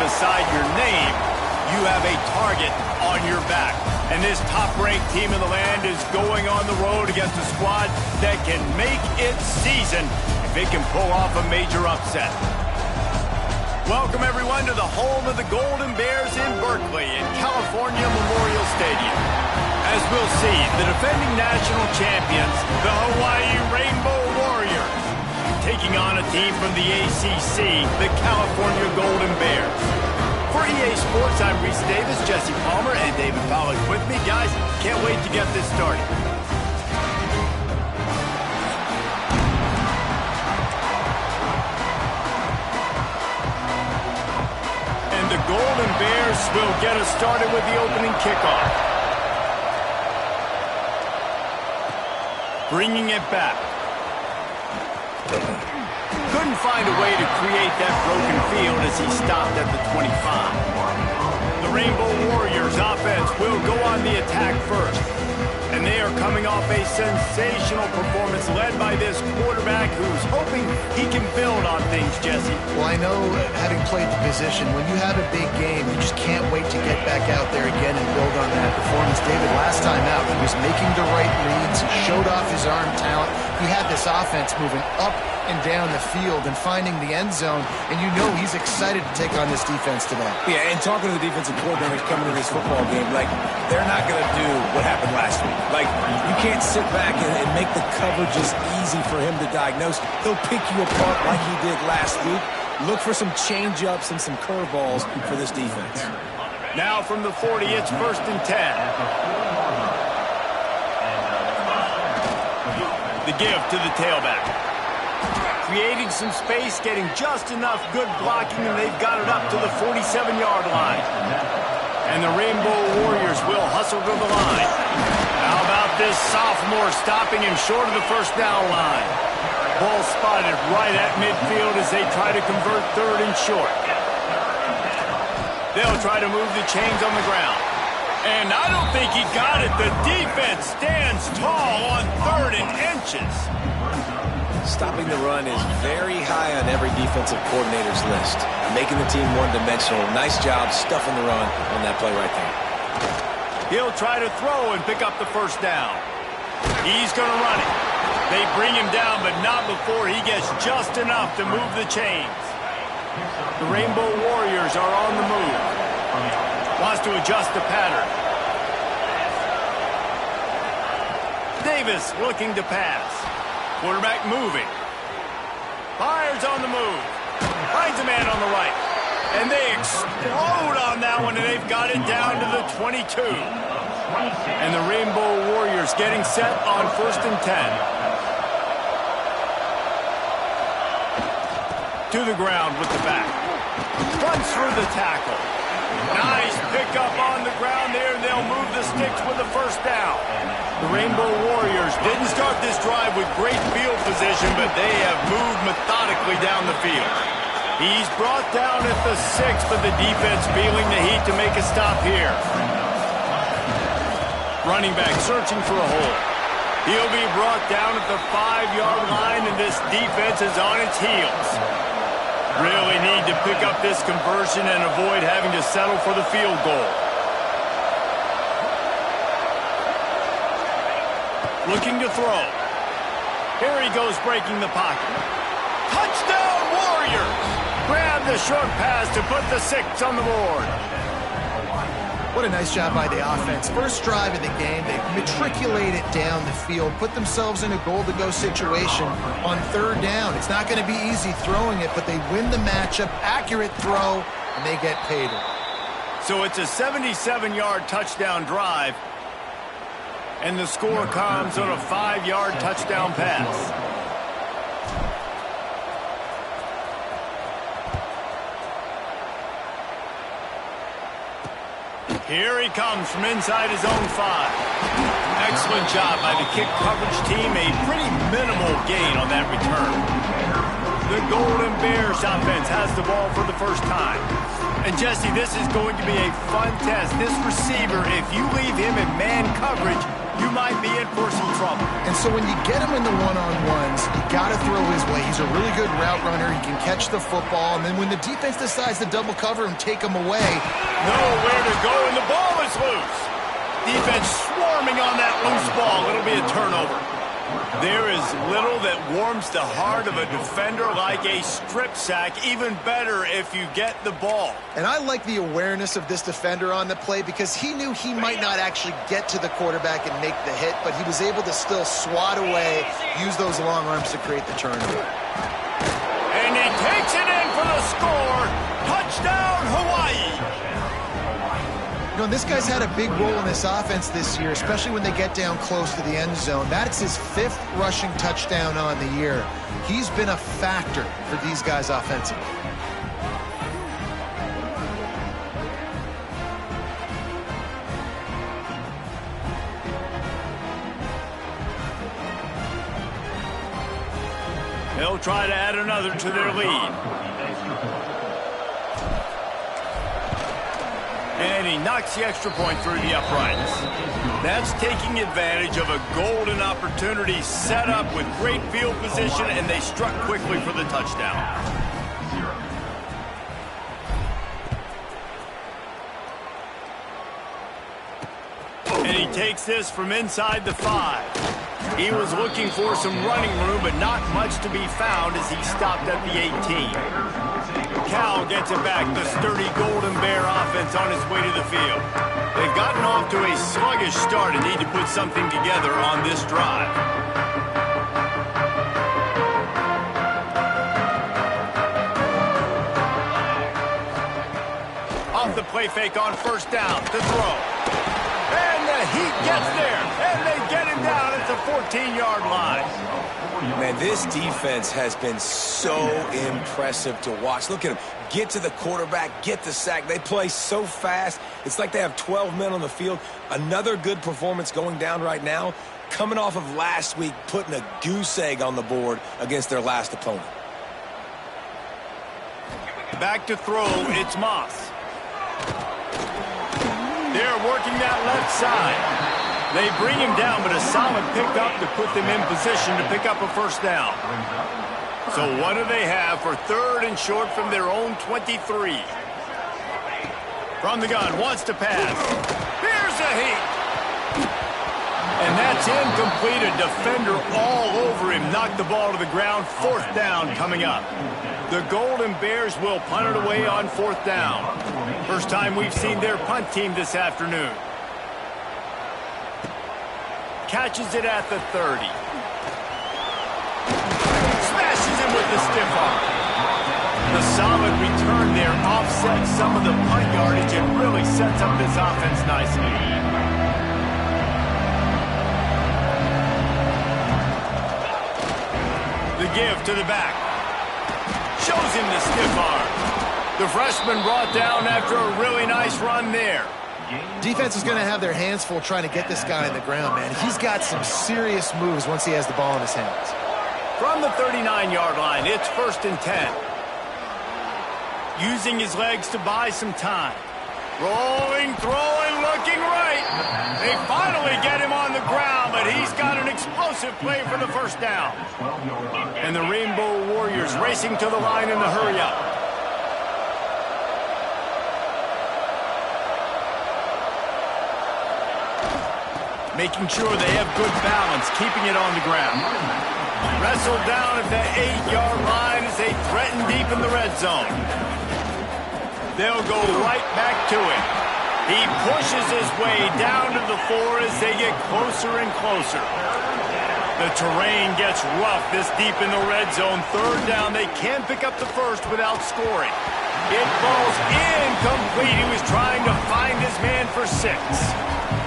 beside your name, you have a target on your back. And this top-ranked team in the land is going on the road against a squad that can make its season if it can pull off a major upset. Welcome, everyone, to the home of the Golden Bears in Berkeley in California Memorial Stadium. As we'll see, the defending national champions, the Hawaii Rainbow Warriors, taking on a team from the ACC, the California Golden Bears. For EA Sports, I'm Reese Davis, Jesse Palmer, and David Pollack with me. Guys, can't wait to get this started. And the Golden Bears will get us started with the opening kickoff. Bringing it back. Couldn't find a way to create that broken field as he stopped at the 25. The Rainbow Warriors offense will go on the attack first. And they are coming off a sensational performance led by this quarterback who's hoping he can build on things, Jesse. Well, I know, having played the position, when you have a big game, you just can't wait to get back out there again and build on that performance. David, last time out, he was making the right reads. He showed off his arm talent. He had this offense moving up and down the field and finding the end zone, and you know he's excited to take on this defense today. Yeah, and talking to the defensive coordinators coming to this football game, like, they're not going to do what happened last week. Like, you can't sit back and make the coverages easy for him to diagnose. He'll pick you apart like he did last week. Look for some change-ups and some curveballs for this defense. Now from the 40, it's 1st and 10. The give to the tailback. Creating some space, getting just enough good blocking, and they've got it up to the 47-yard line. And the Rainbow Warriors will hustle to the line. How about this sophomore stopping him short of the first down line? Ball spotted right at midfield as they try to convert 3rd and short. They'll try to move the chains on the ground. And I don't think he got it. The defense stands tall on 3rd and inches. Stopping the run is very high on every defensive coordinator's list. Making the team one-dimensional. Nice job stuffing the run on that play right there. He'll try to throw and pick up the first down. He's going to run it. They bring him down, but not before he gets just enough to move the chains. The Rainbow Warriors are on the move. Wants to adjust the pattern. Davis looking to pass. Quarterback moving. Fires on the move. Finds a man on the right. And they explode on that one, and they've got it down to the 22. And the Rainbow Warriors getting set on 1st and 10. To the ground with the back. Runs through the tackle. Nice pickup on the ground there. They'll move the sticks with the first down. The Rainbow Warriors didn't start this drive with great field position, but they have moved methodically down the field. He's brought down at the 6, but the defense feeling the heat to make a stop here. Running back searching for a hole. He'll be brought down at the 5-yard line, and this defense is on its heels. Really need to pick up this conversion and avoid having to settle for the field goal. Looking to throw. Here he goes breaking the pocket. Touchdown Warriors! Grab the short pass to put the 6 on the board. What a nice job by the offense. First drive of the game, they matriculate it down the field, put themselves in a goal-to-go situation on 3rd down. It's not going to be easy throwing it, but they win the matchup, accurate throw, and they get paid. So it's a 77-yard touchdown drive, and the score comes on a 5-yard touchdown pass. Here he comes from inside his own 5. Excellent job by the kick coverage team. A pretty minimal gain on that return. The Golden Bears offense has the ball for the first time. And Jesse, this is going to be a fun test. This receiver, if you leave him in man coverage, you might be in for some trouble. And so when you get him in the one-on-ones, you got to throw his way. He's a really good route runner. He can catch the football. And then when the defense decides to double cover him, take him away. Nowhere to go, and the ball is loose. Defense swarming on that loose ball. It'll be a turnover. There is little that warms the heart of a defender like a strip sack. Even better if you get the ball. And I like the awareness of this defender on the play because he knew he might not actually get to the quarterback and make the hit, but he was able to still swat away, use those long arms to create the turnover. And he takes it in for the score. Touchdown, Hawaii. You know, this guy's had a big role in this offense this year, especially when they get down close to the end zone. That's his 5th rushing touchdown on the year. He's been a factor for these guys offensively. They'll try to add another to their lead. And he knocks the extra point through the uprights. That's taking advantage of a golden opportunity set up with great field position, and they struck quickly for the touchdown. And he takes this from inside the 5. He was looking for some running room, but not much to be found as he stopped at the 18. Cal gets it back, the sturdy Golden Bear offense on its way to the field. They've gotten off to a sluggish start and need to put something together on this drive. Off the play fake on first down to throw. And the Heat gets there, and they get him down at the 14-yard line. Man, this defense has been so impressive to watch. Look at them. Get to the quarterback, get the sack. They play so fast. It's like they have 12 men on the field. Another good performance going down right now, coming off of last week, putting a goose egg on the board against their last opponent. Back to throw, it's Moss. They're working that left side. They bring him down, but a solid pickup to put them in position to pick up a first down. So what do they have for 3rd and short from their own 23? From the gun, wants to pass. Here's a Heat. And that's incomplete. A defender all over him. Knocked the ball to the ground. 4th down coming up. The Golden Bears will punt it away on 4th down. First time we've seen their punt team this afternoon. Catches it at the 30. Smashes him with the stiff arm. The solid return there offsets some of the punt yardage and really sets up this offense nicely. The give to the back. Shows him the stiff arm. The freshman brought down after a really nice run there. Defense is going to have their hands full trying to get this guy on the ground, man. He's got some serious moves once he has the ball in his hands. From the 39-yard line, it's 1st and 10. Using his legs to buy some time. Rolling, throwing, looking right. They finally get him on the ground, but he's got an explosive play for the first down. And the Rainbow Warriors racing to the line in the hurry-up. Making sure they have good balance, keeping it on the ground. Wrestled down at the 8-yard line as they threaten deep in the red zone. They'll go right back to it. He pushes his way down to the 4 as they get closer and closer. The terrain gets rough this deep in the red zone. 3rd down, they can pick up the first without scoring. It falls incomplete. He was trying to find his man for 6.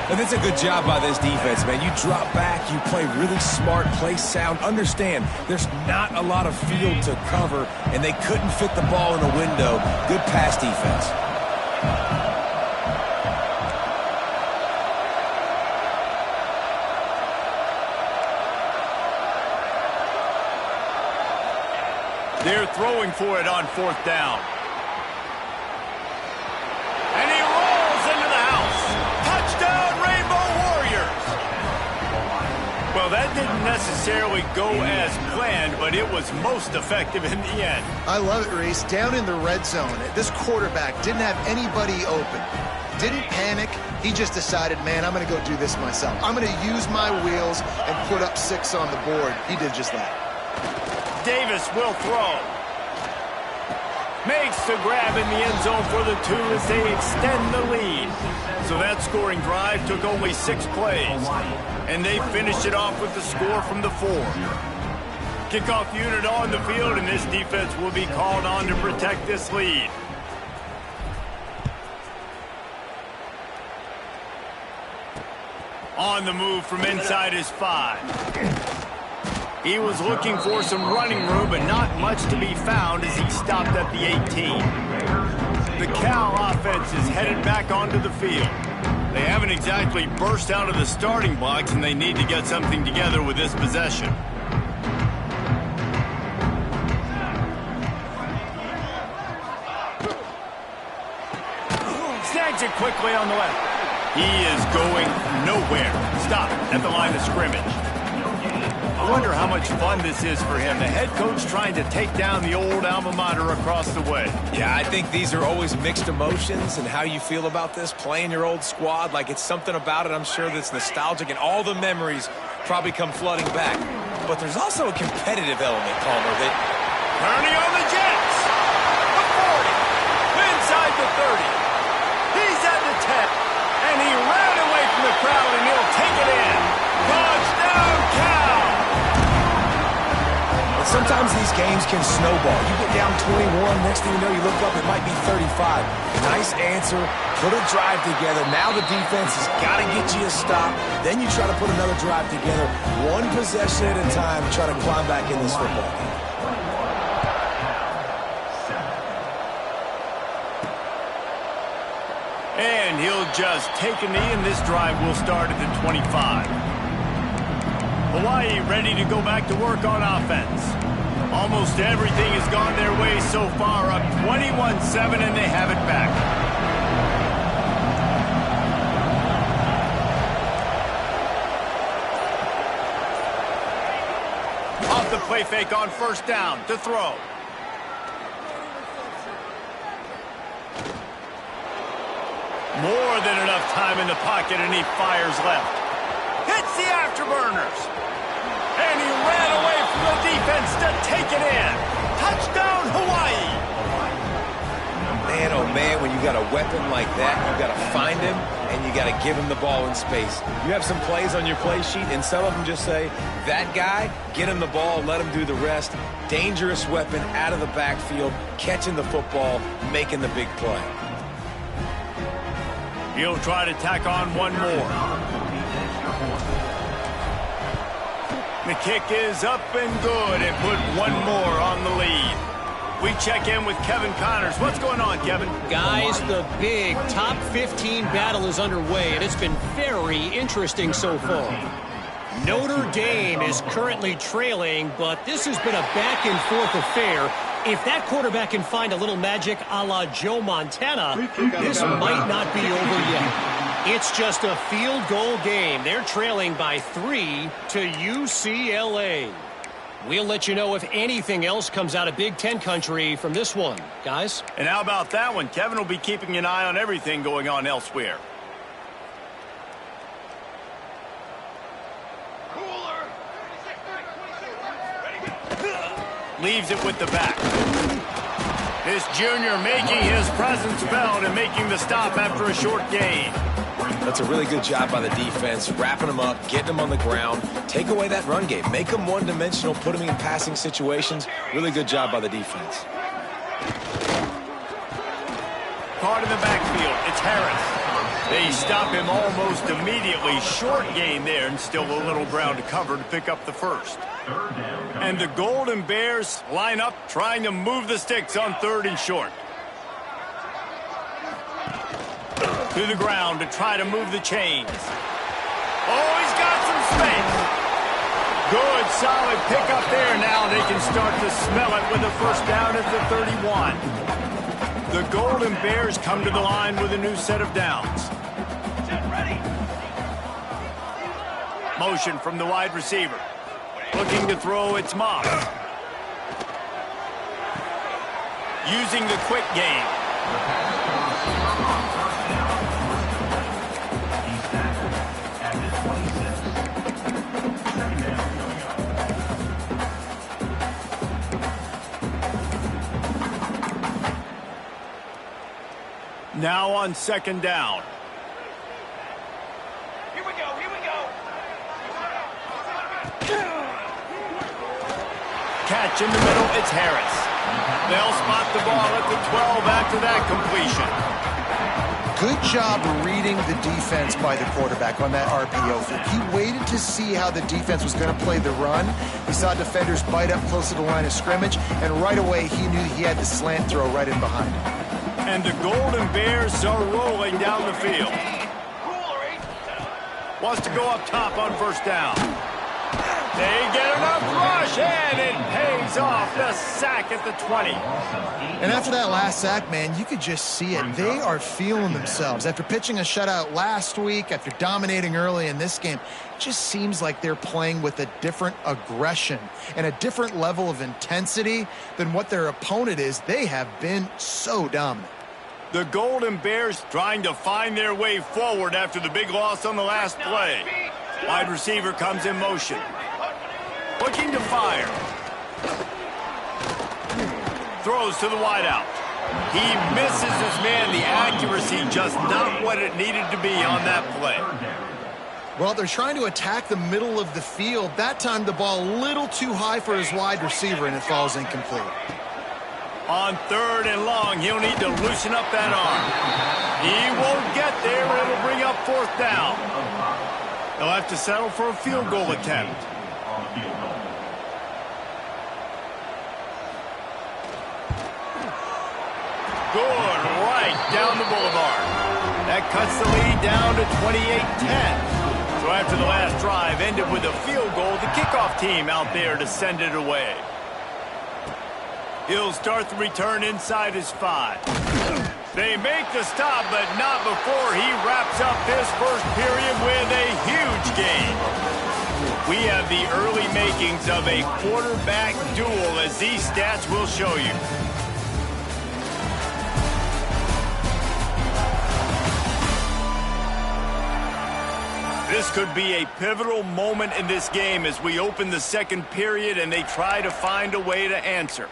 And that's a good job by this defense, man. You drop back, you play really smart, play sound. Understand, there's not a lot of field to cover, and they couldn't fit the ball in a window. Good pass defense. They're throwing for it on 4th down. didn't necessarily go as planned, but it was most effective in the end. I love it, Reese. Down in the red zone, this quarterback didn't have anybody open. Didn't panic. He just decided, man, I'm going to go do this myself. I'm going to use my wheels and put up 6 on the board. He did just that. Davis will throw. Makes the grab in the end zone for the 2 as they extend the lead. So that scoring drive took only 6 plays. And they finished it off with the score from the 4. Kickoff unit on the field, and this defense will be called on to protect this lead. On the move from inside his 5. He was looking for some running room, but not much to be found as he stopped at the 18. The Cal offense is headed back onto the field. They haven't exactly burst out of the starting blocks, and they need to get something together with this possession. Snags it quickly on the left. He is going nowhere. Stop at the line of scrimmage. I wonder how much fun this is for him. The head coach trying to take down the old alma mater across the way. Yeah, I think these are always mixed emotions and how you feel about this, playing your old squad. Like, it's something about it, I'm sure, that's nostalgic, and all the memories probably come flooding back. But there's also a competitive element, Palmer, that... Turning on the Jets. The 40. Inside the 30. He's at the 10. And he ran away from the crowd, and he'll take it in. Touchdown, Cal! Sometimes these games can snowball. You get down 21, next thing you know, you look up, it might be 35. Nice answer, put a drive together. Now the defense has got to get you a stop. Then you try to put another drive together, one possession at a time, try to climb back in this football game. And he'll just take a knee, and this drive will start at the 25. Hawaii ready to go back to work on offense. Almost everything has gone their way so far, up 21-7, and they have it back. Off the play fake on first down to throw. More than enough time in the pocket, and he fires left. Hits the afterburners. And he ran away from the defense to take it in. Touchdown, Hawaii. Man, oh man, when you got a weapon like that, you got to find him, and you got to give him the ball in space. You have some plays on your play sheet, and some of them just say, that guy, get him the ball, let him do the rest. Dangerous weapon out of the backfield, catching the football, making the big play. He'll try to tack on one more. The kick is up and good, and put one more on the lead. We check in with Kevin Connors. What's going on, Kevin? Guys, the big top 15 battle is underway, and it's been very interesting so far. Notre Dame is currently trailing, but this has been a back-and-forth affair. If that quarterback can find a little magic a la Joe Montana, this might not be over yet. It's just a field goal game. They're trailing by 3 to UCLA. We'll let you know if anything else comes out of Big Ten country from this one, guys. And how about that one? Kevin will be keeping an eye on everything going on elsewhere. Leaves it with the back. This junior making his presence felt and making the stop after a short gain. That's a really good job by the defense, wrapping them up, getting them on the ground. Take away that run game. Make them one-dimensional, put them in passing situations. Really good job by the defense. Caught in the backfield. It's Harris. They stop him almost immediately. Short gain there, and still a little ground to cover to pick up the first. And the Golden Bears line up trying to move the sticks on 3rd and short. To the ground to try to move the chains. Oh, he's got some space. Good, solid pickup there. Now they can start to smell it with a first down at the 31. The Golden Bears come to the line with a new set of downs. Motion from the wide receiver. Looking to throw, it's Moss. Using the quick game. Now on second down. Here we go, here we go. Catch in the middle, it's Harris. They'll spot the ball at the 12 after that completion. Good job reading the defense by the quarterback on that RPO fake. He waited to see how the defense was going to play the run. He saw defenders bite up close to the line of scrimmage, and right away he knew he had the slant throw right in behind him. And the Golden Bears are rolling down the field. Wants to go up top on first down. They get enough rush, and it pays off. The sack at the 20. And after that last sack, man, you could just see it. They are feeling themselves. After pitching a shutout last week, after dominating early in this game, it just seems like they're playing with a different aggression and a different level of intensity than what their opponent is. They have been so dominant. The Golden Bears trying to find their way forward after the big loss on the last play. Wide receiver comes in motion. Looking to fire. Throws to the wideout. He misses his man. The accuracy just not what it needed to be on that play. Well, they're trying to attack the middle of the field. That time the ball a little too high for his wide receiver, and it falls incomplete. On third and long, he'll need to loosen up that arm. He won't get there. It'll bring up fourth down. He'll have to settle for a field goal attempt. Good, right down the boulevard. That cuts the lead down to 28-10. So after the last drive ended with a field goal, the kickoff team out there to send it away. He'll start the return inside his 5. They make the stop, but not before he wraps up this first period with a huge gain. We have the early makings of a quarterback duel, as these stats will show you. This could be a pivotal moment in this game as we open the second period and they try to find a way to answer.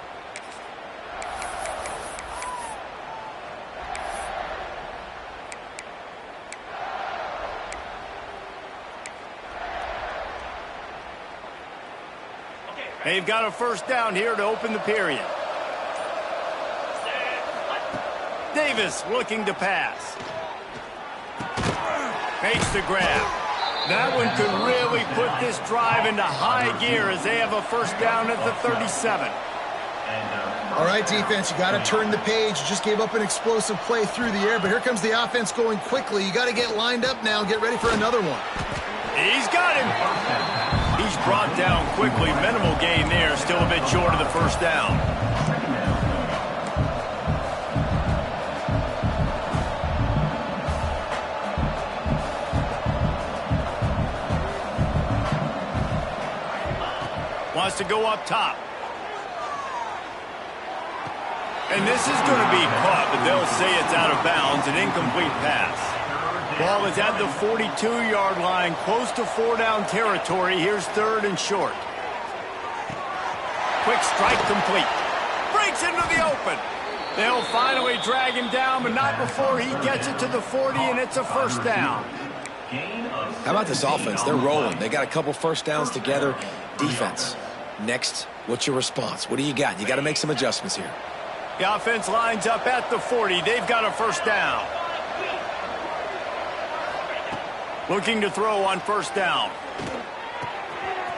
They've got a first down here to open the period. Davis looking to pass. Makes the grab. That one could really put this drive into high gear as they have a first down at the 37. All right, defense, you got to turn the page. You just gave up an explosive play through the air, but here comes the offense going quickly. You got to get lined up now and get ready for another one. He's got him. He's brought down quickly. Minimal gain there. Still a bit short of the first down. Wants to go up top. And this is going to be caught, but they'll say it's out of bounds. An incomplete pass. Ball is at the 42-yard line, close to 4-down territory. Here's third and short. Quick strike complete. Breaks into the open. They'll finally drag him down, but not before he gets it to the 40, and it's a first down. How about this offense? They're rolling. They got a couple first downs together. Defense. Next, what's your response? What do you got? You got to make some adjustments here. The offense lines up at the 40. They've got a first down. Looking to throw on first down.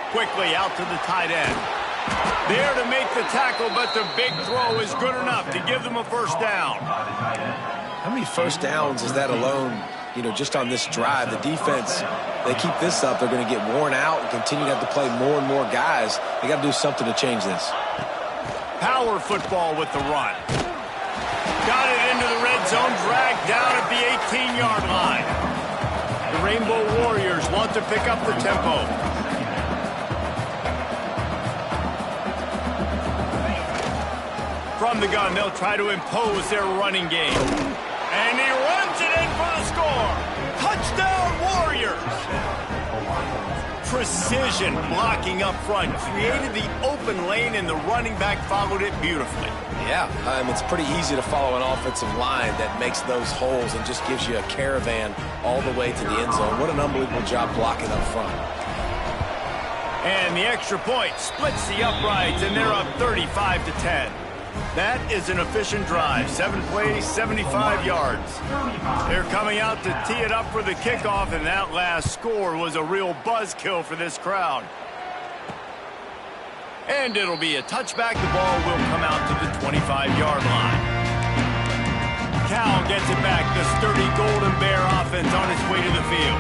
Quickly out to the tight end. There to make the tackle, but the big throw is good enough to give them a first down. How many first downs is that alone, just on this drive? The defense, they keep this up, they're going to get worn out and continue to have to play more and more guys. They got to do something to change this. Power football with the run. Got it into the red zone, dragged down at the 18-yard line. The Rainbow Warriors want to pick up the tempo. From the gun, they'll try to impose their running game. And he runs it in for the score. Touchdown, Warriors! Precision blocking up front created the open lane, and the running back followed it beautifully. Yeah, it's pretty easy to follow an offensive line that makes those holes and just gives you a caravan all the way to the end zone. What an unbelievable job blocking up front. And the extra point splits the uprights, and they're up 35-10. That is an efficient drive. 7 plays, 75 yards. They're coming out to tee it up for the kickoff, and that last score was a real buzzkill for this crowd. And it'll be a touchback. The ball will come out to the 25-yard line. Cal gets it back. The sturdy Golden Bear offense on its way to the field.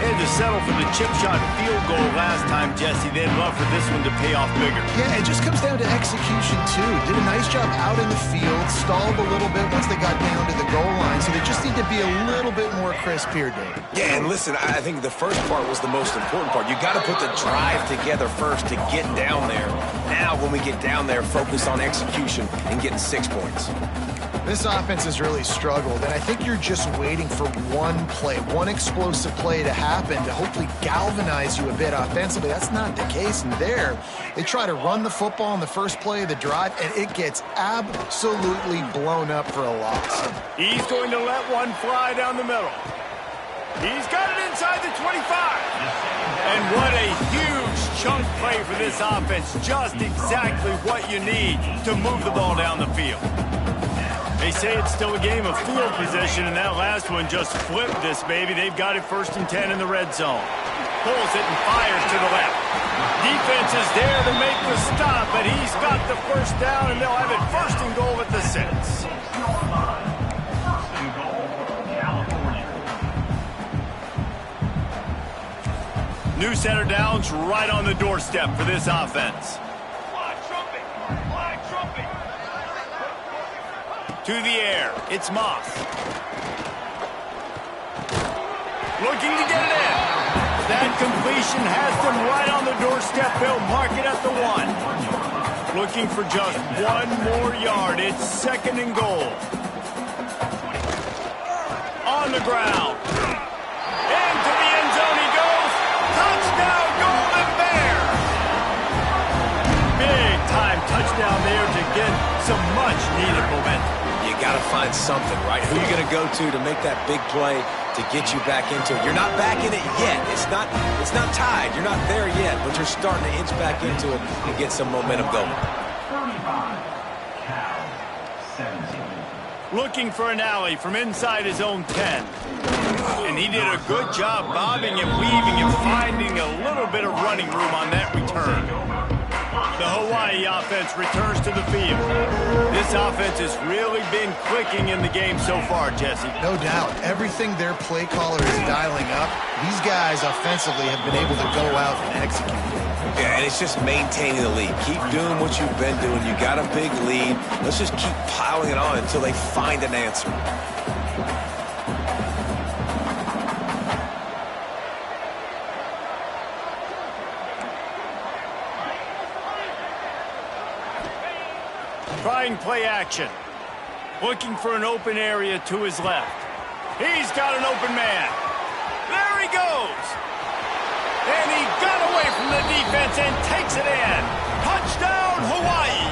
They had to settle for the chip shot field goal last time, Jesse. They'd love for this one to pay off bigger. Yeah, it just comes down to execution, too. Did a nice job out in the field, stalled a little bit once they got down to the goal line, so they just need to be a little bit more crisp here, Dave. Yeah, and listen, I think the first part was the most important part. You got to put the drive together first to get down there. Now, when we get down there, focus on execution and getting 6 points. This offense has really struggled, and I think you're just waiting for one play, one explosive play to happen to hopefully galvanize you a bit offensively. That's not the case, and there they try to run the football in the first play of the drive, and it gets absolutely blown up for a loss. He's going to let one fly down the middle. He's got it inside the 25. And what a huge chunk play for this offense. Just exactly what you need to move the ball down the field. They say it's still a game of field position, and that last one just flipped this baby. They've got it 1st and 10 in the red zone. Pulls it and fires to the left. Defense is there to make the stop, but he's got the first down, and they'll have it 1st and goal at the 6. New center downs right on the doorstep for this offense. To the air, it's Moss. Looking to get it in. That completion has them right on the doorstep. They'll mark it at the 1. Looking for just 1 more yard. It's 2nd and goal. On the ground. Into the end zone he goes. Touchdown, Golden Bear. Big time touchdown there to get some much needed momentum. You got to find something, right? Who are you going to go to make that big play to get you back into it? You're not back in it yet. It's not tied. You're not there yet, but you're starting to inch back into it and get some momentum going. Looking for an alley from inside his own 10. And he did a good job bobbing and weaving and finding a little bit of running room on that return. The Hawai'i offense returns to the field. This offense has really been clicking in the game so far, Jesse. No doubt. Everything their play caller is dialing up, these guys offensively have been able to go out and execute. Yeah, and it's just maintaining the lead. Keep doing what you've been doing. You got a big lead. Let's just keep piling it on until they find an answer. Trying play action. Looking for an open area to his left. He's got an open man. There he goes. And he got away from the defense and takes it in. Touchdown, Hawaii.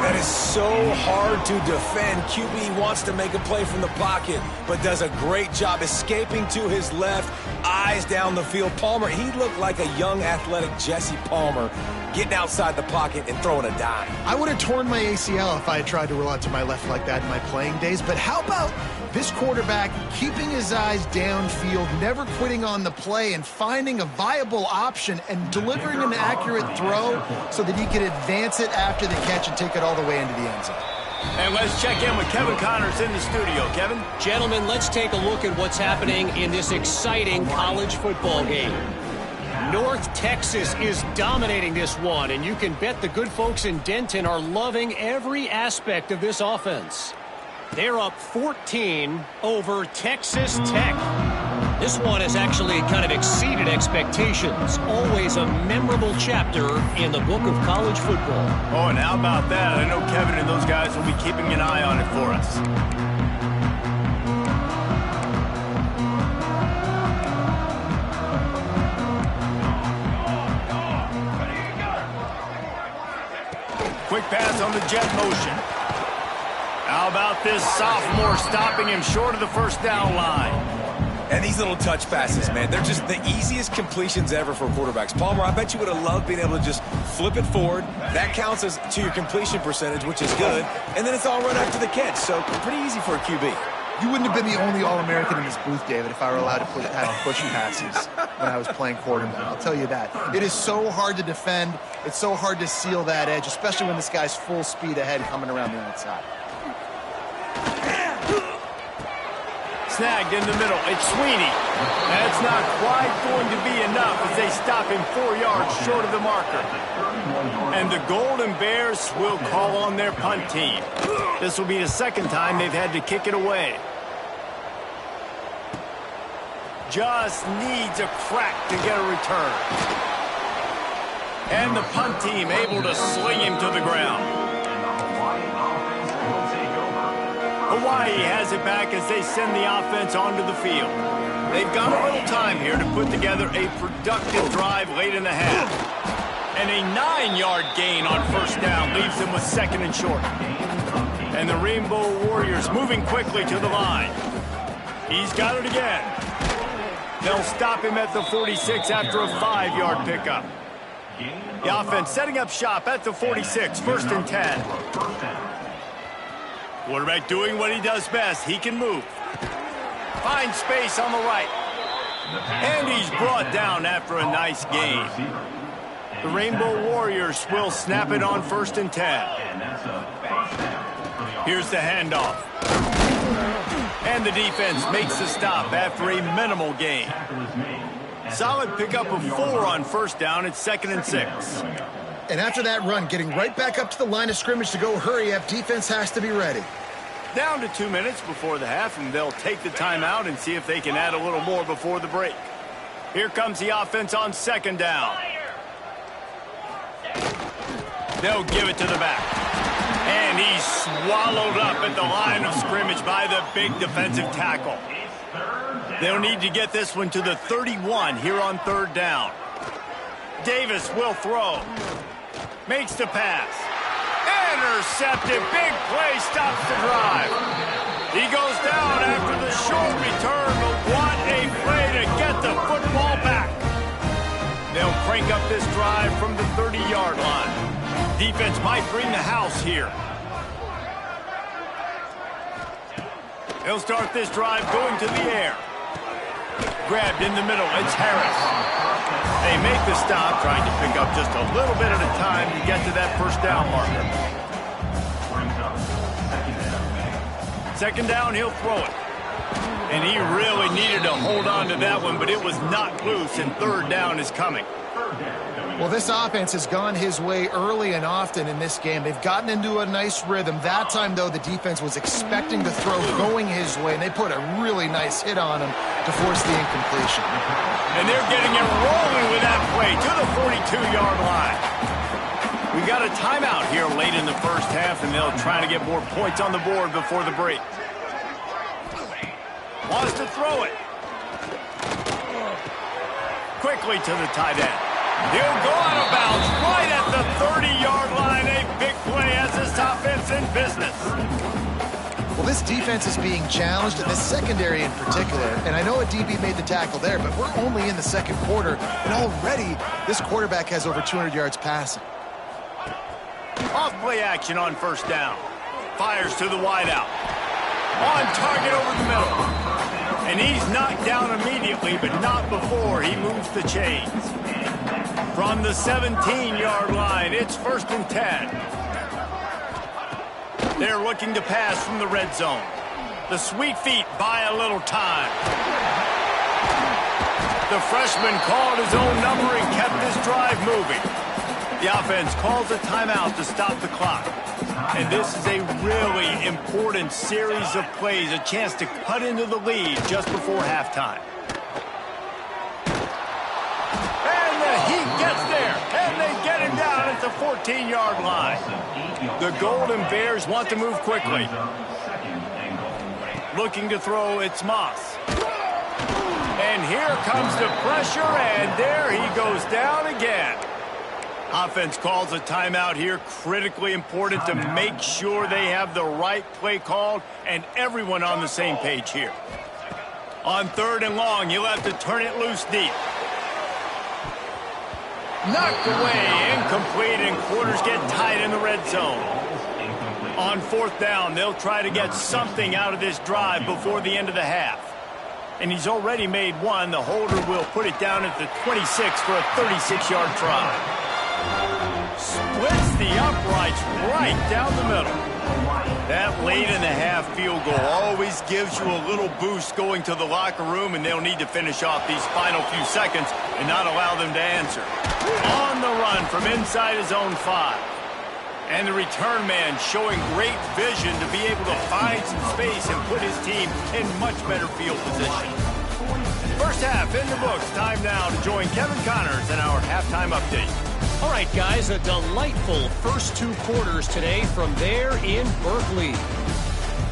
That is so hard to defend. QB wants to make a play from the pocket, but does a great job escaping to his left, eyes down the field. Palmer, he looked like a young, athletic Jesse Palmer, getting outside the pocket and throwing a dime. I would have torn my ACL if I had tried to roll out to my left like that in my playing days, but how about this quarterback keeping his eyes downfield, never quitting on the play, and finding a viable option and delivering an accurate throw so that he could advance it after the catch and take it all the way into the end zone. And let's check in with Kevin Connors in the studio. Kevin? Gentlemen, let's take a look at what's happening in this exciting college football game. North Texas is dominating this one, and you can bet the good folks in Denton are loving every aspect of this offense. They're up 14 over Texas Tech. This one has actually kind of exceeded expectations. Always a memorable chapter in the book of college football. Oh, and how about that? I know Kevin and those guys will be keeping an eye on it for us. Quick pass on the jet motion. How about this sophomore stopping him short of the first down line? And these little touch passes, man, they're just the easiest completions ever for quarterbacks. Palmer, I bet you would have loved being able to just flip it forward. That counts as to your completion percentage, which is good. And then it's all run after the catch, so pretty easy for a QB. You wouldn't have been the only All-American in this booth, David, if I were allowed to have push passes when I was playing quarterback. I'll tell you that. It is so hard to defend. It's so hard to seal that edge, especially when this guy's full speed ahead coming around the outside. Snagged in the middle. It's Sweeney. That's not quite going to be enough as they stop him 4 yards short of the marker. And the Golden Bears will call on their punt team. This will be the second time they've had to kick it away. Just needs a crack to get a return. And the punt team able to sling him to the ground. Hawaii has it back as they send the offense onto the field. They've got a little time here to put together a productive drive late in the half. And a 9-yard gain on first down leaves them with second and short. And the Rainbow Warriors moving quickly to the line. He's got it again. They'll stop him at the 46 after a 5-yard pickup. The offense setting up shop at the 46, first and 10. Quarterback doing what he does best. He can move. Finds space on the right. And he's brought down after a nice gain. The Rainbow Warriors will snap it on first and 10. Here's the handoff. And the defense makes the stop after a minimal gain. Solid pickup of 4 on first down. It's second and 6. And after that run, getting right back up to the line of scrimmage to go hurry up, defense has to be ready. Down to 2 minutes before the half, and they'll take the timeout and see if they can add a little more before the break. Here comes the offense on second down. They'll give it to the back. And he's swallowed up at the line of scrimmage by the big defensive tackle. They'll need to get this one to the 31 here on third down. Davis will throw. Makes the pass. Intercepted. Big play stops the drive. He goes down after the short return, but what a play to get the football back. They'll crank up this drive from the 30-yard line. Defense might bring the house here. They'll start this drive going to the air. Grabbed in the middle. It's Harris. They make the stop, trying to pick up just a little bit at a time to get to that first down marker. Second down, he'll throw it. And he really needed to hold on to that one, but it was not loose, and third down is coming. Well, this offense has gone his way early and often in this game. They've gotten into a nice rhythm. That time, though, the defense was expecting the throw going his way, and they put a really nice hit on him to force the incompletion. And they're getting it rolling with that play to the 42-yard line. We've got a timeout here late in the first half, and they'll try to get more points on the board before the break. Wants to throw it. Quickly to the tight end. He'll go out of bounds right at the 30-yard line. A big play as this offense in business. Well, this defense is being challenged, and this secondary in particular. And I know a DB made the tackle there, but we're only in the second quarter, and already this quarterback has over 200 yards passing. Off play action on first down. Fires to the wideout. On target over the middle. And he's knocked down immediately, but not before he moves the chains. From the 17-yard line, it's first and 10. They're looking to pass from the red zone. The Sweet Feet buy a little time. The freshman called his own number and kept this drive moving. The offense calls a timeout to stop the clock. And this is a really important series of plays, a chance to cut into the lead just before halftime. the 14-yard line. The Golden Bears want to move quickly. Looking to throw, it's Moss. And here comes the pressure, and there he goes down again. Offense calls a timeout here. Critically important to make sure they have the right play called and everyone on the same page here. On 3rd and long, you'll have to turn it loose deep. Knocked away, incomplete, and quarters get tight in the red zone. On 4th down, they'll try to get something out of this drive before the end of the half. And he's already made one. The holder will put it down at the 26 for a 36-yard try. Splits the uprights right down the middle. That late in the half field goal always gives you a little boost going to the locker room, and they'll need to finish off these final few seconds and not allow them to answer. On the run from inside his own 5. And the return man showing great vision to be able to find some space and put his team in much better field position. First half in the books. Time now to join Kevin Connors in our halftime update. All right, guys, a delightful first 2 quarters today from there in Berkeley.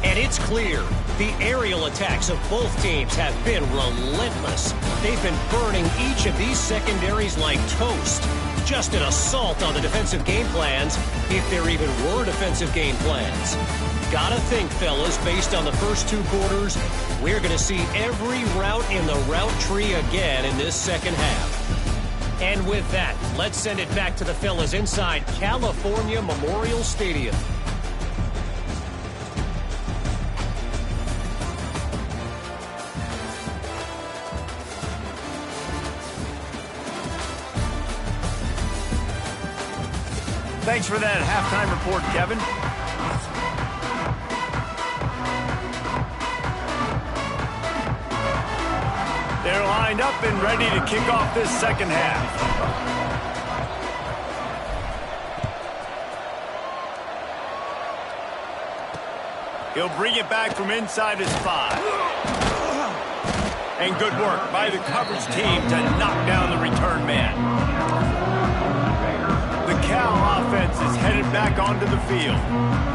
And it's clear the aerial attacks of both teams have been relentless. They've been burning each of these secondaries like toast. Just an assault on the defensive game plans, if there even were defensive game plans. Gotta think, fellas, based on the first 2 quarters, we're going to see every route in the route tree again in this second half. And with that, let's send it back to the fellas inside California Memorial Stadium. Thanks for that halftime report, Kevin. They're lined up and ready to kick off this second half. He'll bring it back from inside his 5. And good work by the coverage team to knock down the return man. The Cal offense is headed back onto the field.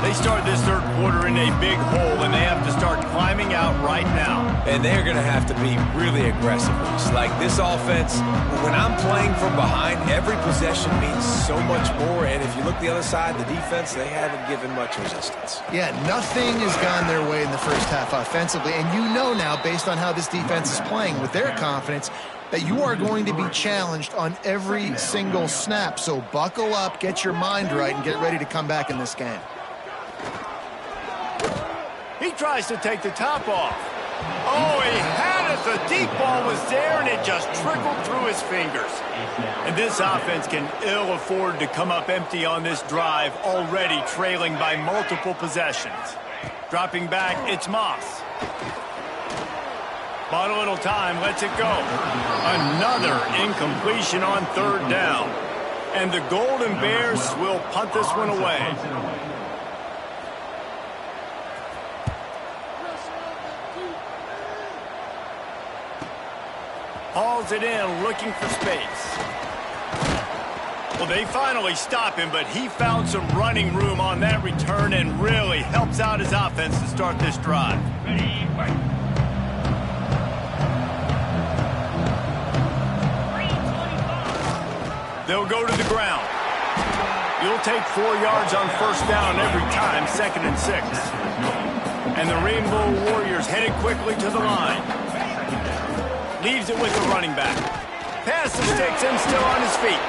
They start this 3rd quarter in a big hole, and they have to start climbing out right now. And they're going to have to be really aggressive. It's like this offense, when I'm playing from behind, every possession means so much more. And if you look the other side, the defense, they haven't given much resistance. Yeah, nothing has gone their way in the first half offensively. And you know now, based on how this defense is playing with their confidence, that you are going to be challenged on every single snap. So buckle up, get your mind right, and get ready to come back in this game. He tries to take the top off. Oh, he had it. The deep ball was there, and it just trickled through his fingers. And this offense can ill afford to come up empty on this drive, already trailing by multiple possessions. Dropping back, it's Moss. Bought a little time, lets it go. Another incompletion on 3rd down. And the Golden Bears will punt this one away. Hauls it in, looking for space. Well, they finally stop him, but he found some running room on that return and really helps out his offense to start this drive. Ready, fight. They'll go to the ground. You'll take 4 yards on 1st down every time, 2nd and 6. And the Rainbow Warriors headed quickly to the line. Leaves it with the running back. Pass the sticks and still on his feet.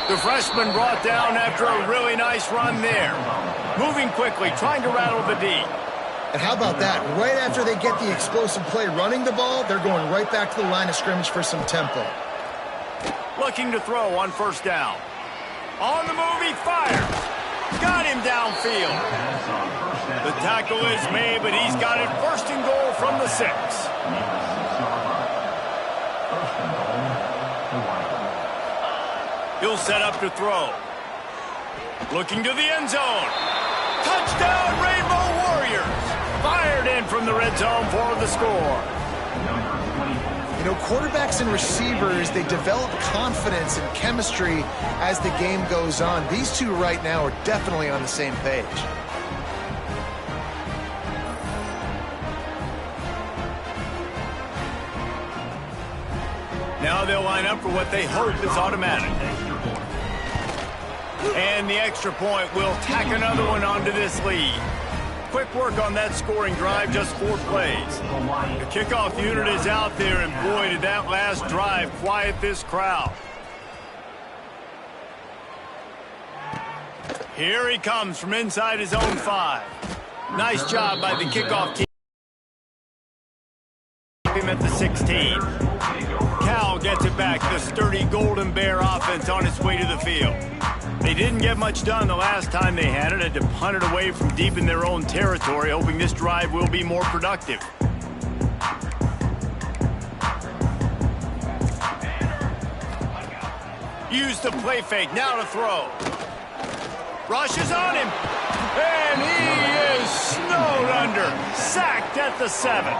The freshman brought down after a really nice run there. Moving quickly, trying to rattle the D. And how about that? Right after they get the explosive play running the ball, they're going right back to the line of scrimmage for some tempo. Looking to throw on 1st down. On the move, he fires. Got him downfield. The tackle is made, but he's got it 1st and goal from the 6. He'll set up to throw. Looking to the end zone. Touchdown, Rainbow Warriors. Fired in from the red zone for the score. You know, quarterbacks and receivers, they develop confidence and chemistry as the game goes on. These two right now are definitely on the same page. Now they'll line up for what they hope is automatic. And the extra point will tack another one onto this lead. Quick work on that scoring drive, just 4 plays. The kickoff unit is out there, and boy, did that last drive quiet this crowd. Here he comes from inside his own 5. Nice job by the kickoff team. Him at the 16. Cal gets it back. The sturdy Golden Bear offense on its way to the field. They didn't get much done the last time they had it. Had to punt it away from deep in their own territory, hoping this drive will be more productive. Use the play fake. Now to throw. Rushes on him. And he is snowed under. Sacked at the 7.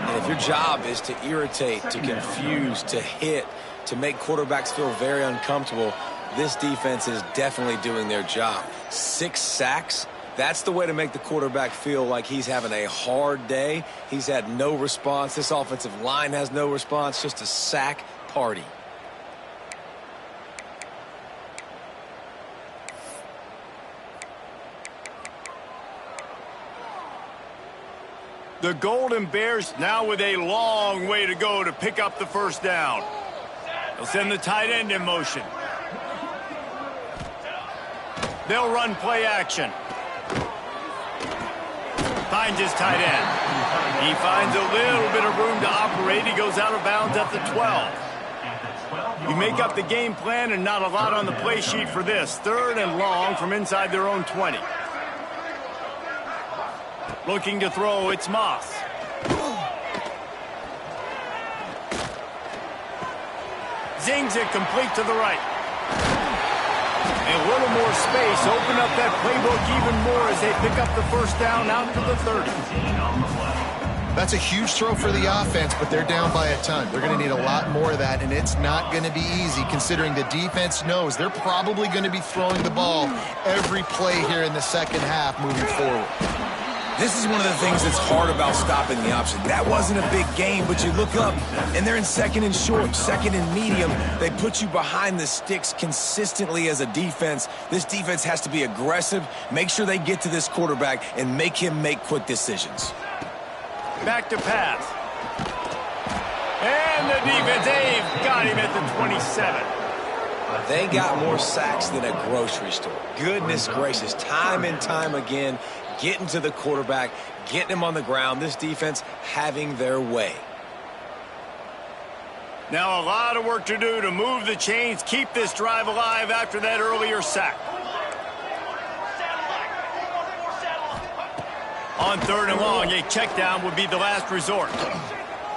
And if your job is to irritate, to confuse, to hit, to make quarterbacks feel very uncomfortable, this defense is definitely doing their job. 6 sacks, that's the way to make the quarterback feel like he's having a hard day. He's had no response. This offensive line has no response, just a sack party. The Golden Bears now with a long way to go to pick up the first down. They'll send the tight end in motion. They'll run play action. Finds his tight end. He finds a little bit of room to operate. He goes out of bounds at the 12. You make up the game plan and not a lot on the play sheet for this. 3rd and long from inside their own 20. Looking to throw, it's Moss. Zings it complete to the right. A little more space, open up that playbook even more as they pick up the first down out to the 30. That's a huge throw for the offense, but they're down by a ton. They're going to need a lot more of that, and it's not going to be easy considering the defense knows they're probably going to be throwing the ball every play here in the second half moving forward. This is one of the things that's hard about stopping the option. That wasn't a big game, but you look up, and they're in 2nd and short, 2nd and medium. They put you behind the sticks consistently as a defense. This defense has to be aggressive, make sure they get to this quarterback, and make him make quick decisions. Back to pass. And the defense, they've got him at the 27. They got more sacks than a grocery store. Goodness gracious, time and time again, getting to the quarterback, getting him on the ground. This defense having their way. Now a lot of work to do to move the chains, keep this drive alive after that earlier sack. On 3rd and long, a check down would be the last resort.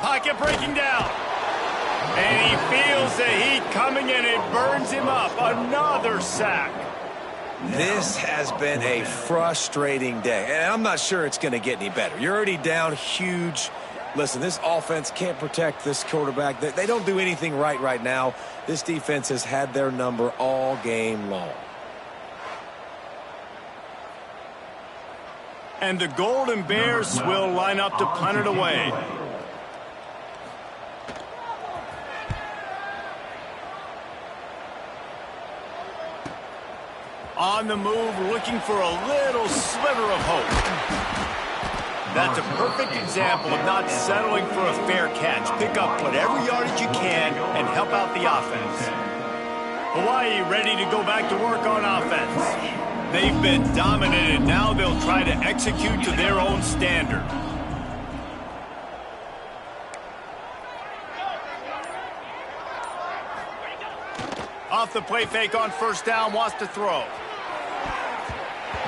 Pocket breaking down. And he feels the heat coming and it burns him up. Another sack. This has been a frustrating day, and I'm not sure it's going to get any better. You're already down huge. Listen, this offense can't protect this quarterback. They don't do anything right now. This defense has had their number all game long. And the Golden Bears will line up to punt it away. On the move, looking for a little sliver of hope. That's a perfect example of not settling for a fair catch. Pick up whatever yardage you can and help out the offense. Hawaii ready to go back to work on offense. They've been dominated. Now they'll try to execute to their own standard. Off the play fake on 1st down, wants to throw.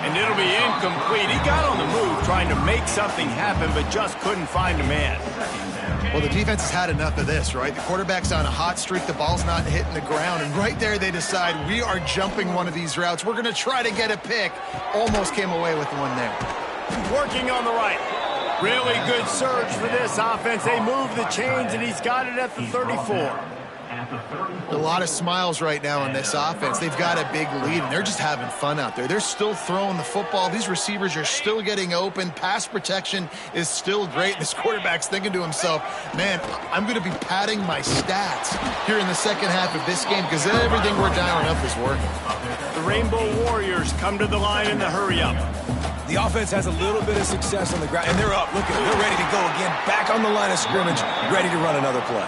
And it'll be incomplete. He got on the move trying to make something happen, but just couldn't find a man. Well, the defense has had enough of this, right? The quarterback's on a hot streak. The ball's not hitting the ground. And right there they decide we are jumping one of these routes. We're going to try to get a pick. Almost came away with one there. Working on the right. Really good surge for this offense. They move the chains, and he's got it at the 34. A lot of smiles right now on this offense. They've got a big lead, and they're just having fun out there. They're still throwing the football. These receivers are still getting open. Pass protection is still great. This quarterback's thinking to himself, man, I'm going to be padding my stats here in the second half of this game because everything we're dialing up is working. The Rainbow Warriors come to the line in the hurry-up. The offense has a little bit of success on the ground, and they're up. Look at them. They're ready to go again. Back on the line of scrimmage, ready to run another play.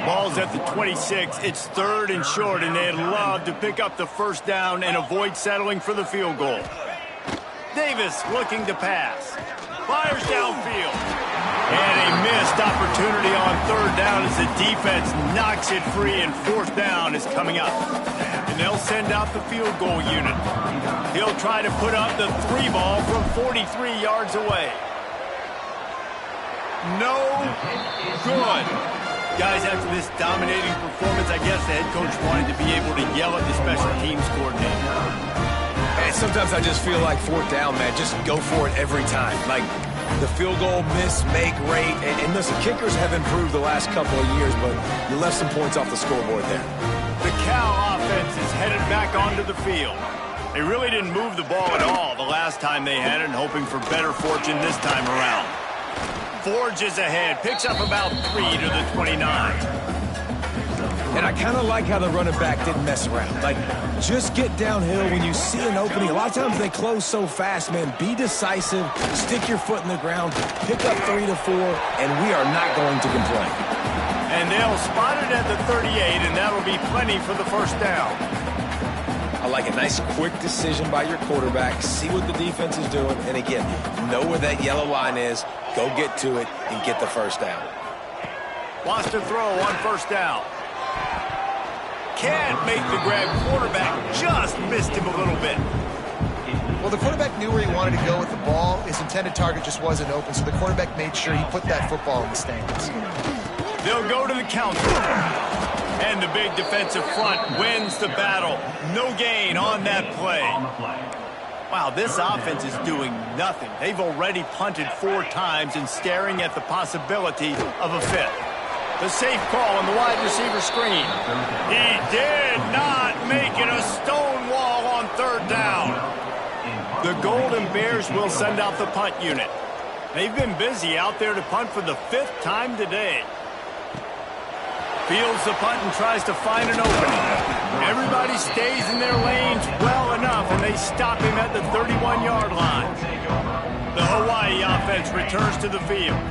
Ball's at the 26. It's 3rd and short, and they'd love to pick up the first down and avoid settling for the field goal. Davis looking to pass. Fires downfield. And a missed opportunity on 3rd down as the defense knocks it free, and 4th down is coming up. And they'll send out the field goal unit. He'll try to put up the 3 ball from 43 yards away. No good. Guys, after this dominating performance, I guess the head coach wanted to be able to yell at the special teams coordinator. And sometimes I just feel like 4th down, man. Just go for it every time. Like the field goal miss, make rate. And listen, kickers have improved the last couple of years, but you left some points off the scoreboard there. The Cal offense is headed back onto the field. They really didn't move the ball at all the last time they had it, and hoping for better fortune this time around. Forges ahead, picks up about 3 to the 29. And I kind of like how the running back didn't mess around. Like, just get downhill when you see an opening. A lot of times they close so fast, man. Be decisive, stick your foot in the ground, pick up 3 to 4, and we are not going to complain. And they'll spot it at the 38, and that'll be plenty for the first down. I like a nice quick decision by your quarterback. See what the defense is doing. And again, know where that yellow line is. Go get to it and get the first down. Wants to throw on 1st down. Can't make the grab. Quarterback just missed him a little bit. Well, the quarterback knew where he wanted to go with the ball. His intended target just wasn't open, so the quarterback made sure he put that football in the stands. They'll go to the counter. And the big defensive front wins the battle. No gain on that play. Wow, this offense is doing nothing. They've already punted 4 times and staring at the possibility of a 5th. The safe call on the wide receiver screen. He did not make it a stone wall on 3rd down. The Golden Bears will send out the punt unit. They've been busy out there to punt for the 5th time today. Fields the punt and tries to find an opening. Everybody stays in their lanes well enough, and they stop him at the 31-yard line. The Hawai'i offense returns to the field.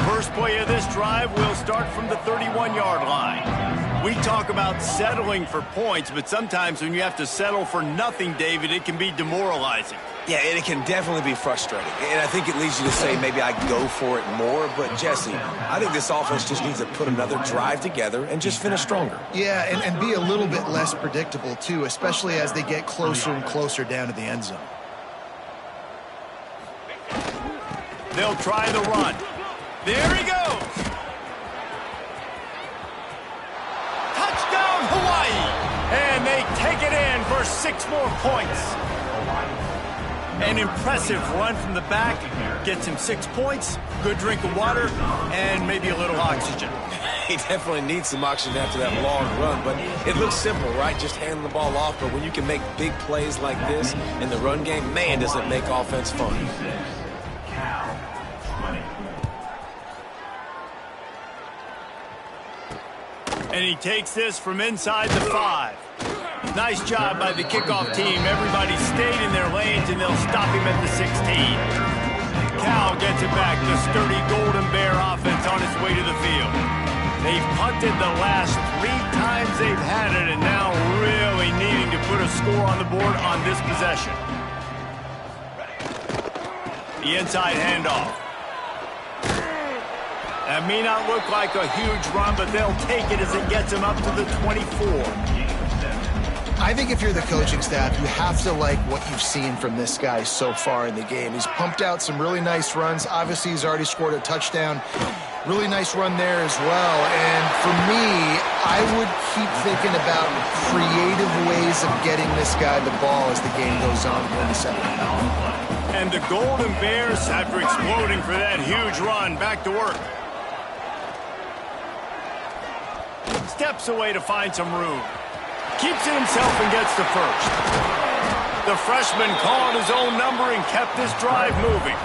First play of this drive will start from the 31-yard line. We talk about settling for points, but sometimes when you have to settle for nothing, David, it can be demoralizing. Yeah, and it can definitely be frustrating. And I think it leads you to say maybe I go for it more. But, Jesse, I think this offense just needs to put another drive together and just finish stronger. Yeah, and be a little bit less predictable, too, especially as they get closer and closer down to the end zone. They'll try the run. There he goes. Touchdown, Hawaii. And they take it in for 6 more points. An impressive run from the back. Gets him 6 points, good drink of water, and maybe a little oxygen. He definitely needs some oxygen after that long run, but it looks simple, right? Just handing the ball off, but when you can make big plays like this in the run game, man, does it make offense fun. And he takes this from inside the 5. Nice job by the kickoff team. Everybody stayed in their lanes, and they'll stop him at the 16. Cal gets it back. The sturdy Golden Bear offense on its way to the field. They've punted the last 3 times they've had it, and now really needing to put a score on the board on this possession. The inside handoff. That may not look like a huge run, but they'll take it as it gets them up to the 24. I think if you're the coaching staff, you have to like what you've seen from this guy so far in the game. He's pumped out some really nice runs. Obviously, he's already scored a touchdown. Really nice run there as well. And for me, I would keep thinking about creative ways of getting this guy the ball as the game goes on in the second half. And the Golden Bears, after exploding for that huge run, back to work. Steps away to find some room. Keeps it himself and gets to first. The freshman called his own number and kept this drive moving.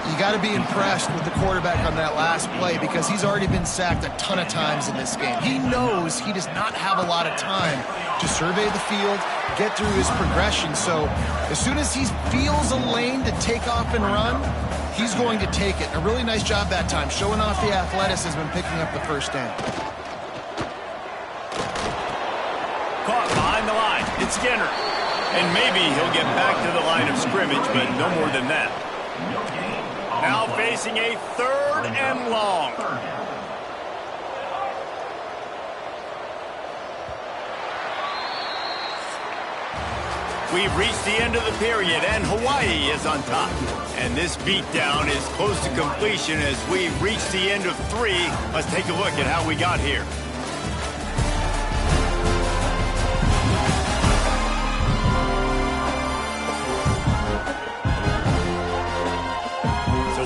You got to be impressed with the quarterback on that last play because he's already been sacked a ton of times in this game. He knows he does not have a lot of time to survey the field, get through his progression. So as soon as he feels a lane to take off and run, he's going to take it. A really nice job that time, showing off the athleticism and picking up the first down. Caught behind the line. It's Skinner. And maybe he'll get back to the line of scrimmage, but no more than that. Now facing a 3rd and long. We've reached the end of the period, and Hawaii is on top. And this beatdown is close to completion as we've reached the end of 3. Let's take a look at how we got here.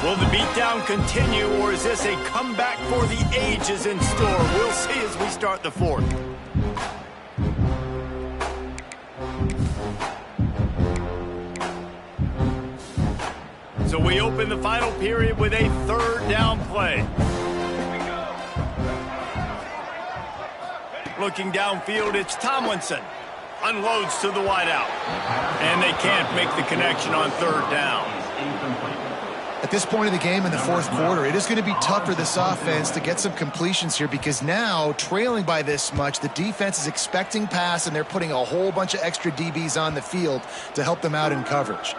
Will the beatdown continue, or is this a comeback for the ages in store? We'll see as we start the 4th. So we open the final period with a 3rd down play. Looking downfield, it's Tomlinson. Unloads to the wideout. And they can't make the connection on 3rd down. At this point of the game in the 4th quarter, it is going to be tough for this offense to get some completions here because now, trailing by this much, the defense is expecting pass and they're putting a whole bunch of extra DBs on the field to help them out in coverage.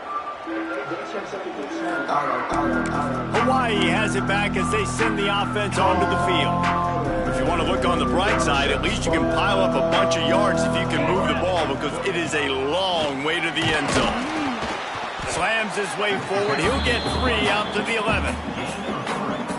Hawaii has it back as they send the offense onto the field. If you want to look on the bright side, at least you can pile up a bunch of yards if you can move the ball because it is a long way to the end zone. Slams his way forward. He'll get 3 out to the 11.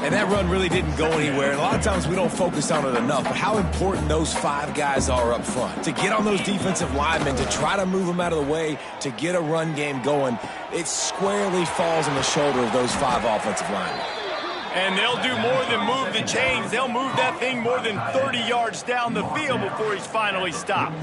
And that run really didn't go anywhere. And a lot of times we don't focus on it enough, but how important those 5 guys are up front. To get on those defensive linemen, to try to move them out of the way, to get a run game going, it squarely falls on the shoulder of those 5 offensive linemen. And they'll do more than move the chains. They'll move that thing more than 30 yards down the field before he's finally stopped.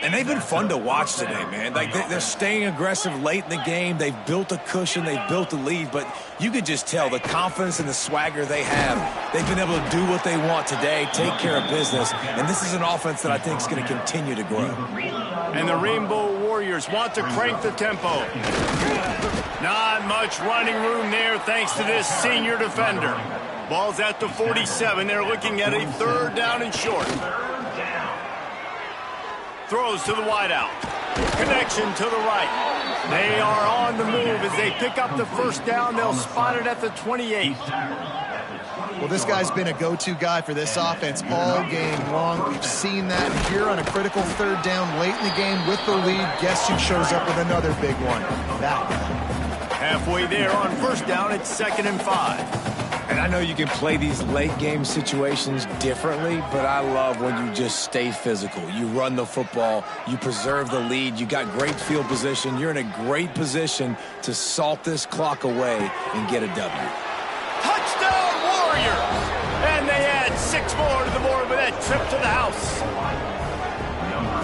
And they've been fun to watch today, man. Like they're staying aggressive late in the game. They've built a cushion. They've built a lead. But you can just tell the confidence and the swagger they have. They've been able to do what they want today, take care of business. And this is an offense that I think is going to continue to grow. And the Rainbow Warriors want to crank the tempo. Not much running room there thanks to this senior defender. Ball's at the 47. They're looking at a 3rd down and short. Throws to the wideout. Connection to the right. They are on the move as they pick up the 1st down. They'll spot it at the 28. Well, this guy's been a go-to guy for this offense all game long. We've seen that here on a critical 3rd down late in the game with the lead. Guess who shows up with another big one? That guy. Halfway there on 1st down, it's 2nd and 5. And I know you can play these late game situations differently, but I love when you just stay physical. You run the football, you preserve the lead, you got great field position, you're in a great position to salt this clock away and get a W. Touchdown Warriors! And they add 6 more to the board with that trip to the house.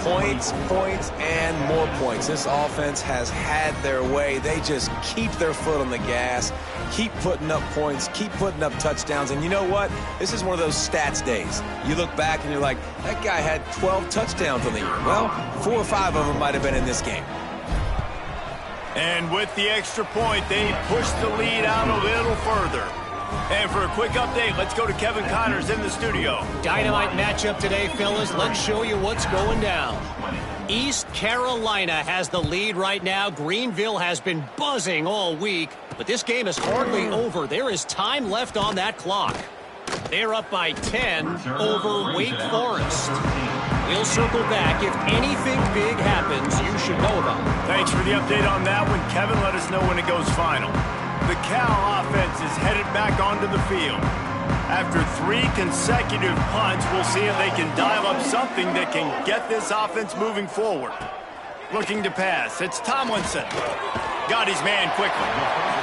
Points, points, and more points. This offense has had their way. They just keep their foot on the gas, keep putting up points, keep putting up touchdowns. And you know what? This is one of those stats days. You look back and you're like, that guy had 12 touchdowns on the year. Well, 4 or 5 of them might have been in this game. And with the extra point, they push the lead out a little further. And for a quick update, let's go to Kevin Connors in the studio. Dynamite matchup today, fellas. Let's show you what's going down. East Carolina has the lead right now. Greenville has been buzzing all week, but this game is hardly over. There is time left on that clock. They're up by 10 over Wake Forest. We'll circle back. If anything big happens, you should know about it. Thanks for the update on that one, Kevin. Let us know when it goes final. The Cal offense is headed back onto the field. After 3 consecutive punts, we'll see if they can dial up something that can get this offense moving forward. Looking to pass. It's Tomlinson. Got his man quickly.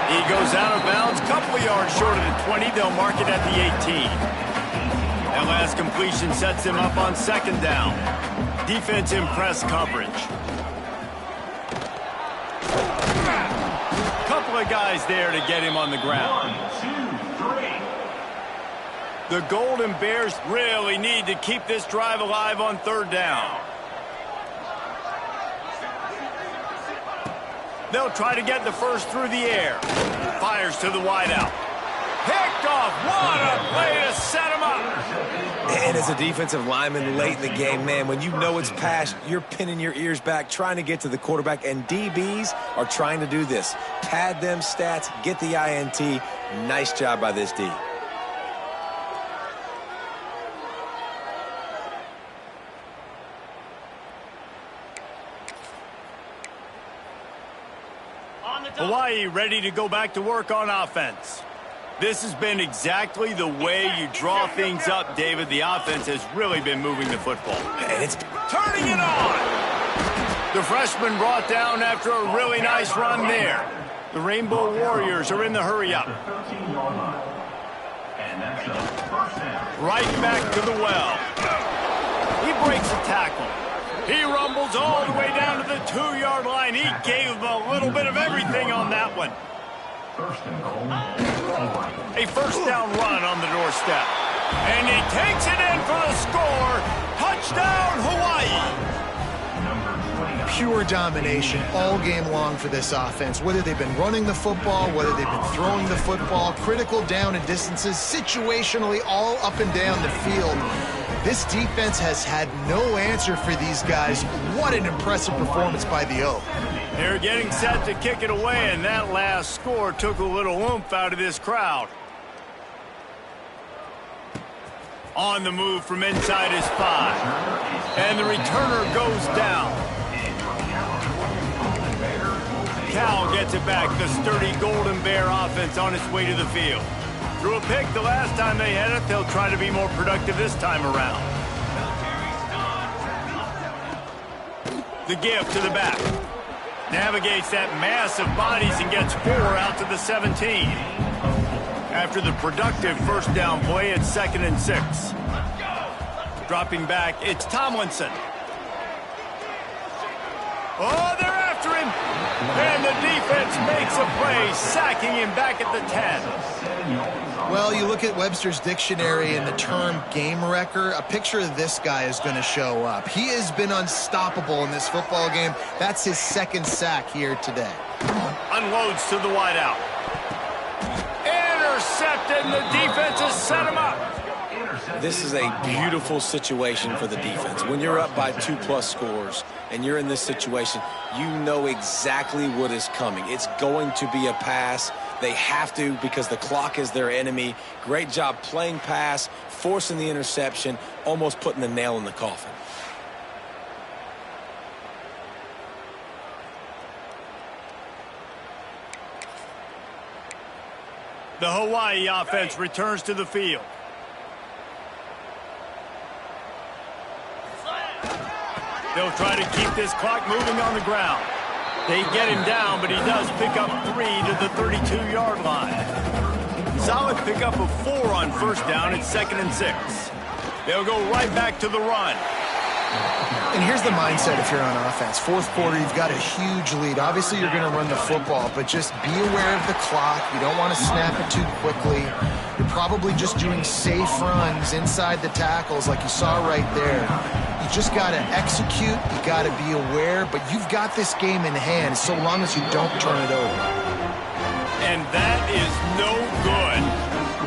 He goes out of bounds, couple of yards short of the 20. They'll mark it at the 18. That last completion sets him up on second down. Defense in press coverage. Couple of guys there to get him on the ground. 1, 2, 3. The Golden Bears really need to keep this drive alive on third down. They'll try to get the first through the air. Fires to the wideout. Picked off. What a play to set him up. And as a defensive lineman late in the game, man, when you know it's passed, you're pinning your ears back, trying to get to the quarterback, and DBs are trying to do this. Pad them stats, get the INT. Nice job by this D. Hawai'i ready to go back to work on offense. This has been exactly the way you draw things up, David. The offense has really been moving the football. And it's turning it on. The freshman brought down after a really nice run there. The Rainbow Warriors are in the hurry-up. Right back to the well. He breaks a tackle. He rumbles all the way down to the 2-yard line. He gave him a little bit of everything on that one. A first down run on the doorstep. And he takes it in for the score. Touchdown, Hawai'i. Pure domination all game long for this offense. Whether they've been running the football, whether they've been throwing the football, critical down and distances, situationally all up and down the field. This defense has had no answer for these guys. What an impressive performance by the O. They're getting set to kick it away, and that last score took a little oomph out of this crowd. On the move from inside his 5. And the returner goes down. Cal gets it back. The sturdy Golden Bear offense on its way to the field. Threw a pick the last time they had it. They'll try to be more productive this time around. The give to the back. Navigates that mass of bodies and gets 4 out to the 17. After the productive first down play, it's 2nd and 6. Dropping back, it's Tomlinson. Oh, they're after him. And the defense makes a play, sacking him back at the 10. Well, you look at Webster's dictionary and the term game wrecker, a picture of this guy is going to show up. He has been unstoppable in this football game. That's his 2nd sack here today. Unloads to the wideout. Intercepted, and the defense has set him up. This is a beautiful situation for the defense. When you're up by 2+ scores and you're in this situation, you know exactly what is coming. It's going to be a pass. They have to because the clock is their enemy. Great job playing pass, forcing the interception, almost putting the nail in the coffin. The Hawai'i offense returns to the field. They'll try to keep this clock moving on the ground. They get him down, but he does pick up 3 to the 32-yard line. Solid pickup of 4 on first down. It's 2nd and 6. They'll go right back to the run. And here's the mindset if you're on offense. 4th quarter, you've got a huge lead. Obviously, you're going to run the football, but just be aware of the clock. You don't want to snap it too quickly. You're probably just doing safe runs inside the tackles like you saw right there. You just got to execute. You got to be aware, but you've got this game in hand so long as you don't turn it over. And that is no good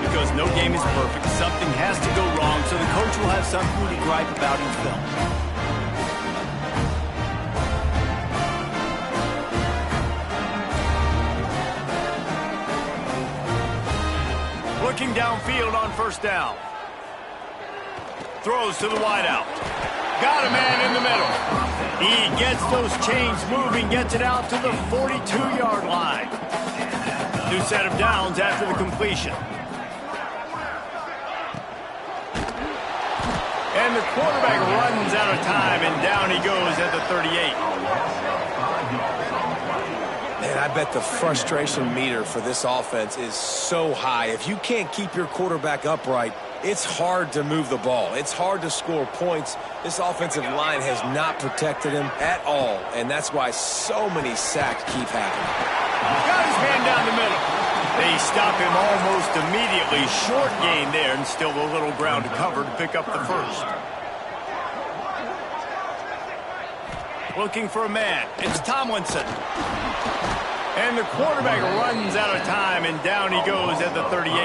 because no game is perfect. Something has to go wrong, so the coach will have something to gripe about in film. Looking downfield on first down. Throws to the wideout. Got a man in the middle. He gets those chains moving, gets it out to the 42-yard line. New set of downs after the completion. And And the quarterback runs out of time, and down he goes at the 38. Man, I bet the frustration meter for this offense is so high. If you can't keep your quarterback upright, it's hard to move the ball. It's hard to score points. This offensive line has not protected him at all, and that's why so many sacks keep happening. Got his man down the middle. They stop him almost immediately. Short gain there, and still a little ground to cover to pick up the first. Looking for a man. It's Tomlinson. And the quarterback runs out of time, and down he goes at the 38.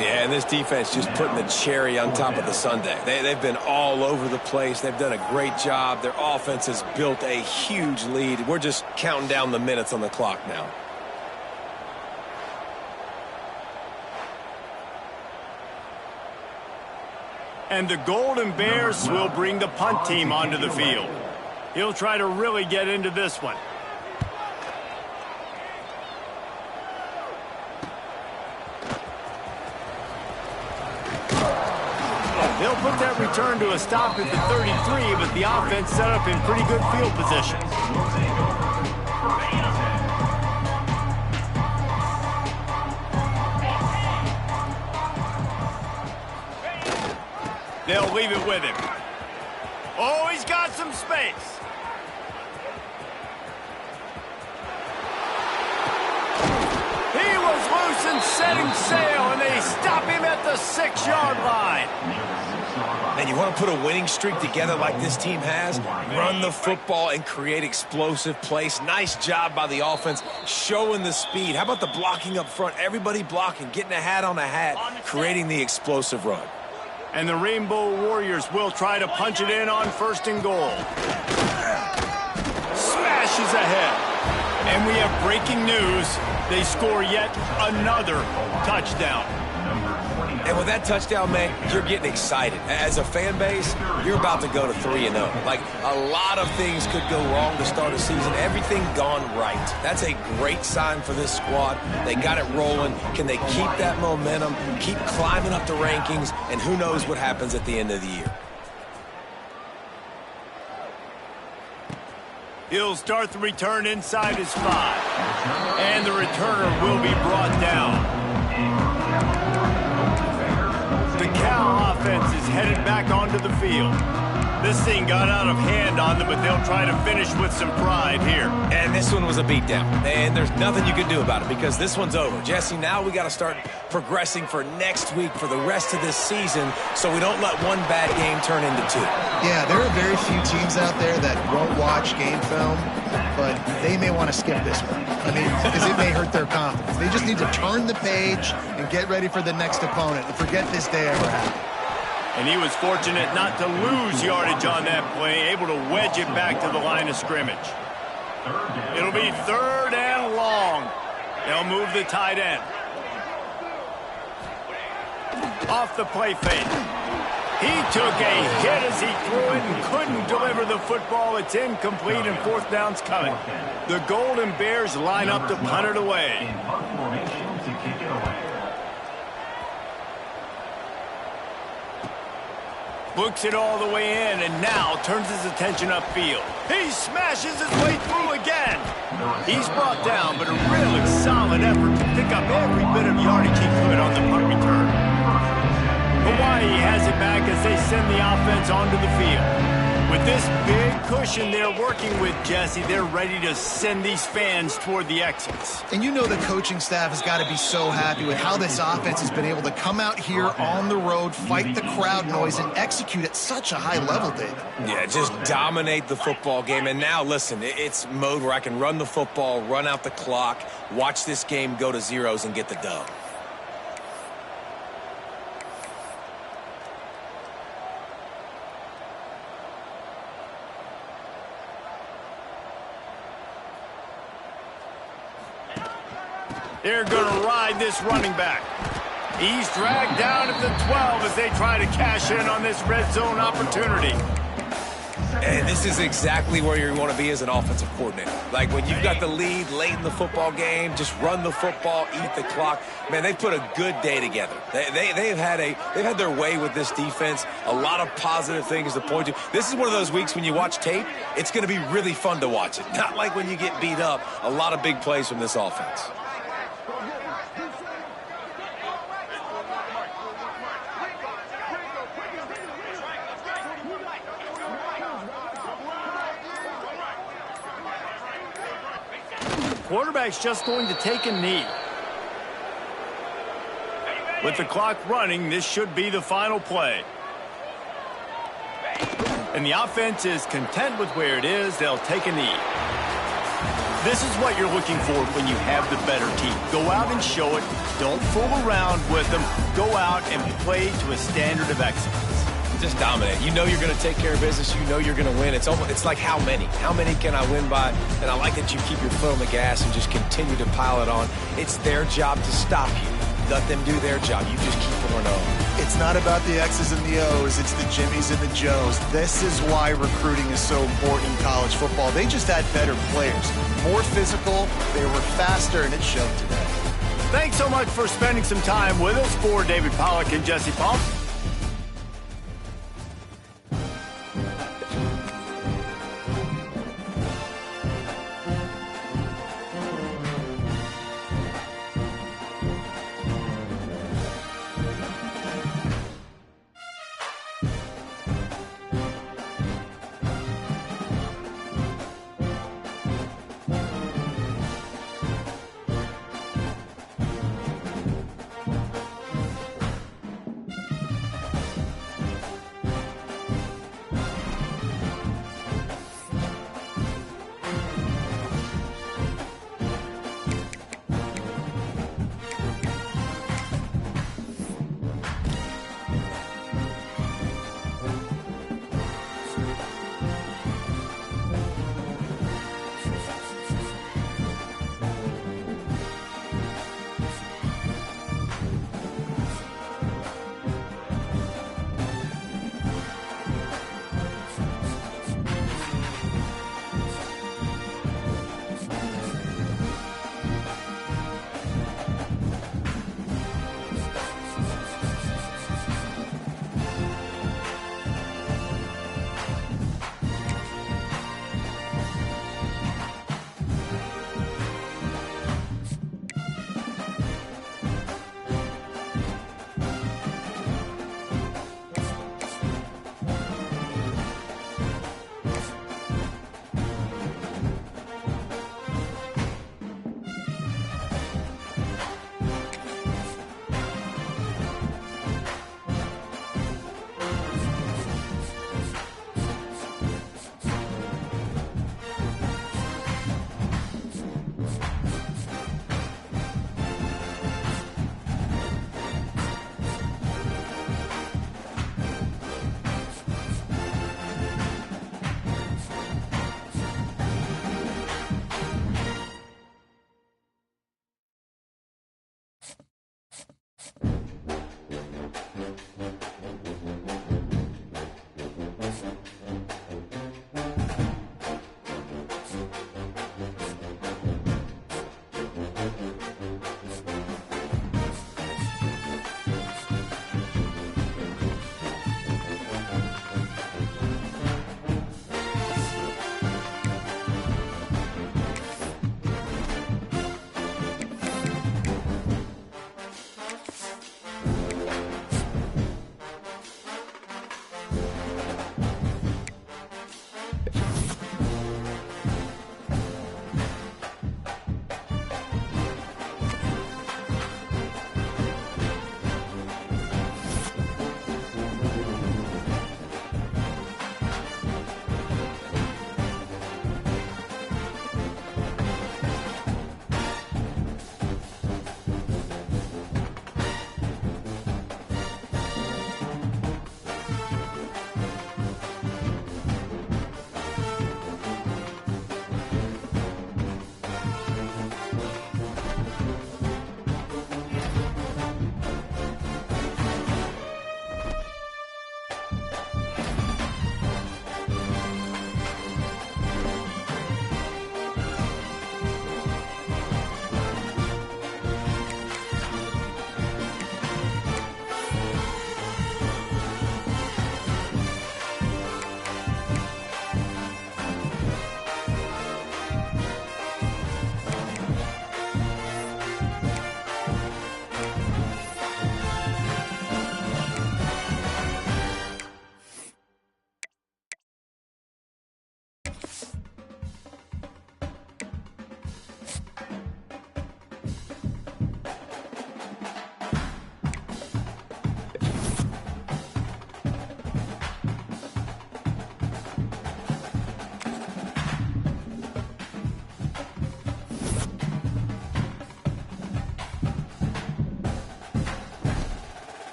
Yeah, and this defense just putting the cherry on top of the sundae. They've been all over the place. They've done a great job. Their offense has built a huge lead. We're just counting down the minutes on the clock now. And the Golden Bears will bring the punt team onto the field. He'll try to really get into this one. They'll put that return to a stop at the 33, but the offense set up in pretty good field position. They'll leave it with him. Oh, he's got some space. He was loose and setting sail, and they stop him at the 6-yard line. And you want to put a winning streak together like this team has? Run the football and create explosive plays. Nice job by the offense, showing the speed. How about the blocking up front? Everybody blocking, getting a hat on a hat, creating the explosive run. And the Rainbow Warriors will try to punch it in on 1st and goal. Smashes ahead. And we have breaking news. They score yet another touchdown. And with that touchdown, man, you're getting excited. As a fan base, you're about to go to 3-0. Like, a lot of things could go wrong to start a season. Everything gone right. That's a great sign for this squad. They got it rolling. Can they keep that momentum, keep climbing up the rankings, and who knows what happens at the end of the year? He'll start the return inside his 5. And the returner will be brought down. The Cal offense is headed back onto the field. This thing got out of hand on them, but they'll try to finish with some pride here. And this one was a beatdown. And there's nothing you can do about it because this one's over. Jesse, now we got to start progressing for next week for the rest of this season so we don't let one bad game turn into 2. Yeah, there are very few teams out there that won't watch game film, but they may want to skip this one. I mean, because it may hurt their confidence. They just need to turn the page and get ready for the next opponent and forget this day ever happened. And he was fortunate not to lose yardage on that play, able to wedge it back to the line of scrimmage. It'll be 3rd and long. They'll move the tight end. Off the play fake. He took a hit as he threw it and couldn't deliver the football. It's incomplete and 4th down's coming. The Golden Bears line up to punt it away. Looks it all the way in and now turns his attention upfield. He smashes his way through again. He's brought down, but a really solid effort to pick up every bit of yardage he could on the punt return. Hawaii has it back as they send the offense onto the field. With this big cushion they're working with, Jesse, they're ready to send these fans toward the exits. And you know the coaching staff has got to be so happy with how this offense has been able to come out here on the road, fight the crowd noise, and execute at such a high level, David. Yeah, just dominate the football game. And now, listen, it's mode where I can run the football, run out the clock, watch this game go to zeros and get the dub. They're going to ride this running back. He's dragged down at the 12 as they try to cash in on this red zone opportunity. And this is exactly where you want to be as an offensive coordinator. Like when you've got the lead late in the football game, just run the football, eat the clock. Man, they put a good day together. They've had their way with this defense. A lot of positive things to point to. This is one of those weeks when you watch tape, it's going to be really fun to watch it. Not like when you get beat up. A lot of big plays from this offense. Quarterback's just going to take a knee. With the clock running, this should be the final play. And the offense is content with where it is. They'll take a knee. This is what you're looking for when you have the better team. Go out and show it. Don't fool around with them. Go out and play to a standard of excellence. Just dominate. You know you're going to take care of business. You know you're going to win. It's like how many? How many can I win by? And I like that you keep your foot on the gas and just continue to pile it on. It's their job to stop you. Let them do their job. You just keep pouring on. It's not about the X's and the O's. It's the Jimmies and the Joes. This is why recruiting is so important in college football. They just had better players. More physical. They were faster, and it showed today. Thanks so much for spending some time with us. For David Pollack and Jesse Palm.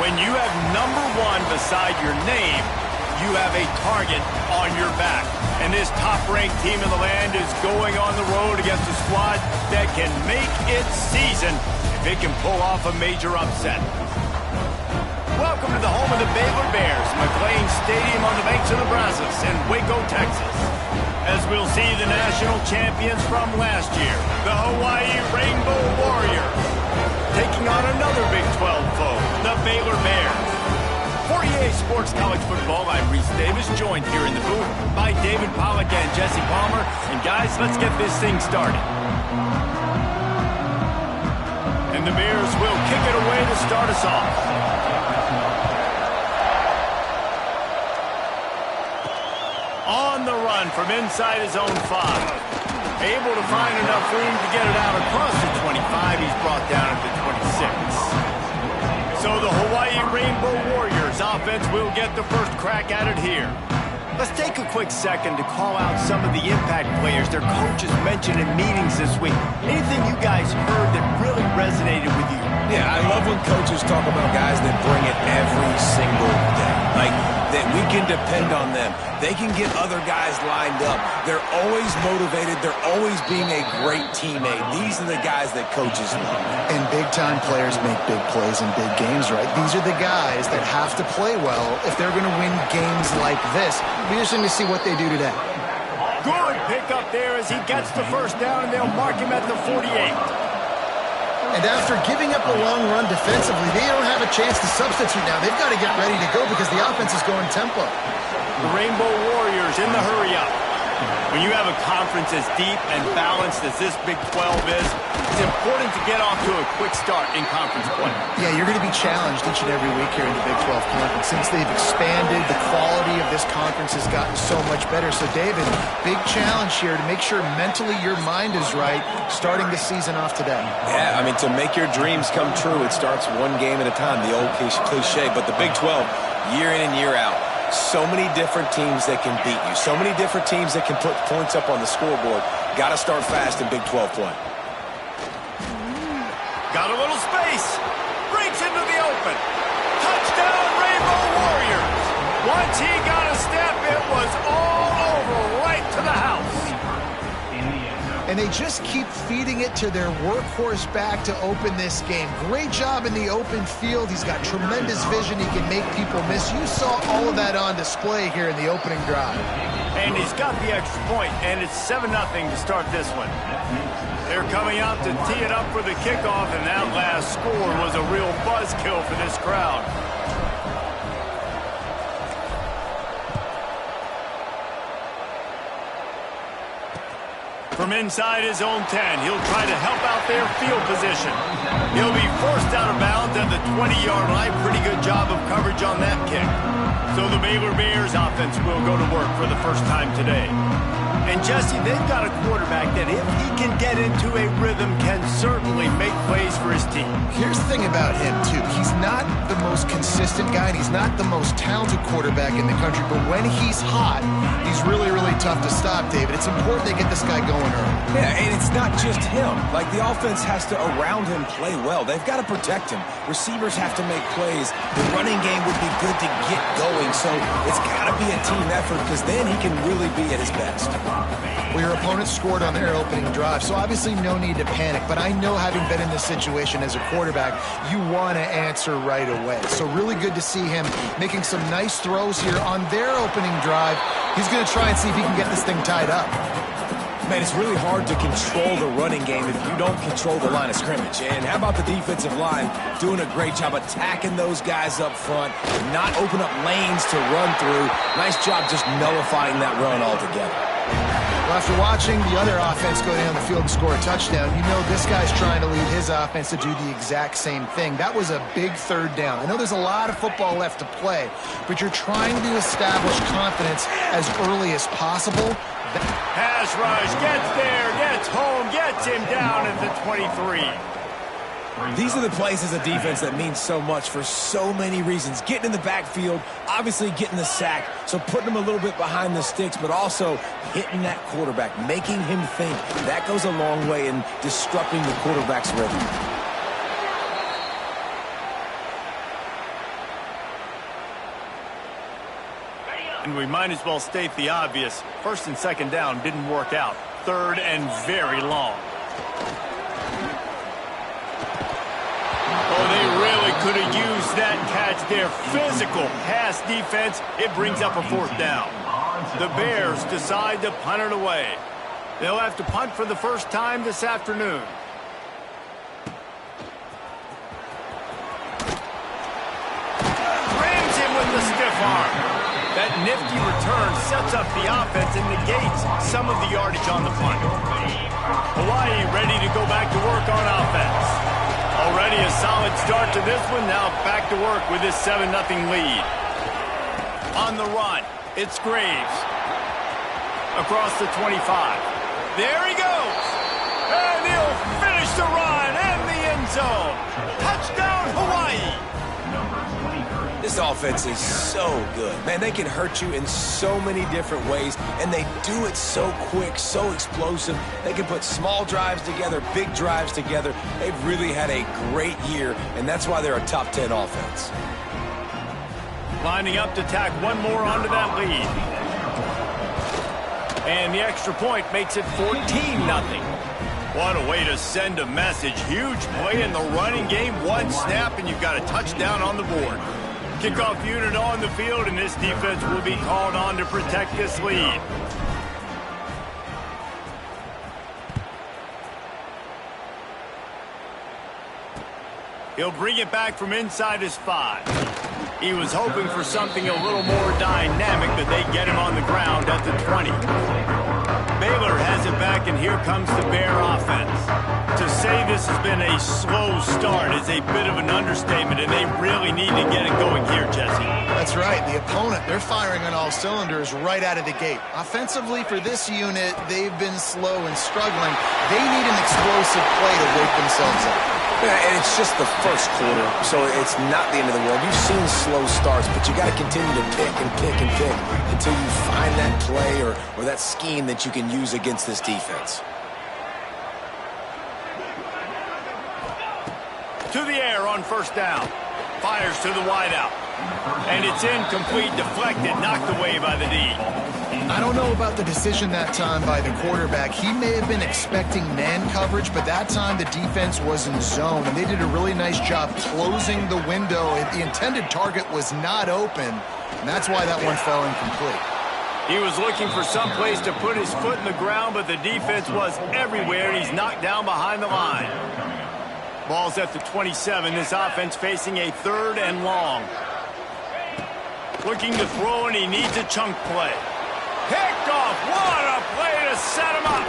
When you have #1 beside your name, you have a target on your back. And this top-ranked team in the land is going on the road against a squad that can make its season if it can pull off a major upset. Welcome to the home of the Baylor Bears, McLean Stadium on the banks of the Brazos in Waco, Texas. As we'll see the national champions from last year, the Hawai'i Rainbow Warriors, taking on another Big 12 foe, the Baylor Bears. For EA Sports College Football, I'm Reese Davis, joined here in the booth by David Pollack and Jesse Palmer. And guys, let's get this thing started. And the Bears will kick it away to start us off. On the run from inside his own 5. Able to find enough room to get it out across the 25. He's brought down at the 26. So the Hawai'i Rainbow Warriors offense will get the first crack at it here. Let's take a quick second to call out some of the impact players their coaches mentioned in meetings this week. Anything you guys heard that really resonated with you? Yeah, I love when coaches talk about guys that bring it every single day. Like, that we can depend on them. They can get other guys lined up. They're always motivated. They're always being a great teammate. These are the guys that coaches love. And big-time players make big plays in big games, right? These are the guys that have to play well if they're going to win games like this. Be interesting to see what they do today. Good pickup there as he gets the first down, and they'll mark him at the 48. And after giving up a long run defensively, they don't have a chance to substitute now. They've got to get ready to go because the offense is going tempo. The Rainbow Warriors in the hurry-up. When you have a conference as deep and balanced as this Big 12 is, it's important to get off to a quick start in conference play. Yeah, you're going to be challenged each and every week here in the Big 12 Conference. Since they've expanded, the quality of this conference has gotten so much better. So, David, big challenge here to make sure mentally your mind is right starting the season off today. Yeah, I mean, to make your dreams come true, it starts one game at a time, the old cliche. But the Big 12, year in and year out, so many different teams that can beat you. So many different teams that can put points up on the scoreboard. Got to start fast in Big 12 play. Got a little space. Breaks into the open. Touchdown, Rainbow Warriors. Once he got a step, it was all over right to the house. And they just keep feeding it to their workhorse back to open this game. Great job in the open field. He's got tremendous vision. He can make people miss. You saw all of that on display here in the opening drive. And he's got the extra point, and it's 7-0 to start this one. They're coming out to tee it up for the kickoff, and that last score was a real buzzkill for this crowd. From inside his own 10, he'll try to help out their field position. He'll be forced out of bounds at the 20-yard line. Pretty good job of coverage on that kick. So the Baylor Bears offense will go to work for the first time today. And Jesse, they've got a quarterback that if he can get into a rhythm can certainly make plays for his team. Here's the thing about him, too. He's not the most consistent guy, and he's not the most talented quarterback in the country, but when he's hot, he's really, really tough to stop, David. It's important they get this guy going early. Yeah, and it's not just him. Like, the offense has to, around him, play well. They've got to protect him. Receivers have to make plays. The running game would be good to get going, so it's got to be a team effort because then he can really be at his best. Well, your opponent scored on their opening drive, so obviously no need to panic. But I know, having been in this situation as a quarterback, you want to answer right away. So really good to see him making some nice throws here on their opening drive. He's going to try and see if he can get this thing tied up. Man, it's really hard to control the running game if you don't control the line of scrimmage. And how about the defensive line doing a great job attacking those guys up front, not open up lanes to run through. Nice job just nullifying that run altogether. Well, after watching the other offense go down the field and score a touchdown, you know this guy's trying to lead his offense to do the exact same thing. That was a big third down. I know there's a lot of football left to play, but you're trying to establish confidence as early as possible. Pass rush, gets there, gets home, gets him down at the 23. These are the plays as a defense that mean so much for so many reasons. Getting in the backfield, obviously getting the sack, so putting him a little bit behind the sticks, but also hitting that quarterback, making him think. That goes a long way in disrupting the quarterback's rhythm. And we might as well state the obvious. First and second down didn't work out. Third and very long. Oh, they really could have used that catch there. Physical pass defense. It brings up a fourth down. The Bears decide to punt it away. They'll have to punt for the first time this afternoon. Rams him with the stiff arm. That nifty return sets up the offense and negates some of the yardage on the punt. Hawaii ready to go back to work on offense. Already a solid start to this one. Now back to work with this 7-0 lead. On the run, it's Graves. Across the 25. There he goes. And he'll finish the run and the end zone. Touchdown, Hawaii. This offense is so good. Man, they can hurt you in so many different ways, and they do it so quick, so explosive. They can put small drives together, big drives together. They've really had a great year, and that's why they're a top 10 offense. Lining up to tack one more onto that lead. And the extra point makes it 14-0. What a way to send a message. Huge play in the running game. One snap, and you've got a touchdown on the board. Kickoff unit on the field, and this defense will be called on to protect this lead. He'll bring it back from inside his 5. He was hoping for something a little more dynamic, but they get him on the ground at the 20. Baylor has it back, and here comes the Bear offense. To say this has been a slow start is a bit of an understatement, and they really need to get it going here, Jesse. That's right. The opponent, they're firing on all cylinders right out of the gate. Offensively, for this unit, they've been slow and struggling. They need an explosive play to wake themselves up. Yeah, and it's just the first quarter, so it's not the end of the world. You've seen slow starts, but you got to continue to pick and pick and pick until you find that play or that scheme that you can use against this defense. To the air on first down. Fires to the wideout. And it's incomplete, deflected, knocked away by the D. I don't know about the decision that time by the quarterback. He may have been expecting man coverage, but that time the defense was in zone, and they did a really nice job closing the window. The intended target was not open, and that's why that one fell incomplete. He was looking for some place to put his foot in the ground, but the defense was everywhere, and he's knocked down behind the line. Ball's at the 27. This offense facing a 3rd and long. Looking to throw, and he needs a chunk play. Picked off. What a play to set him up.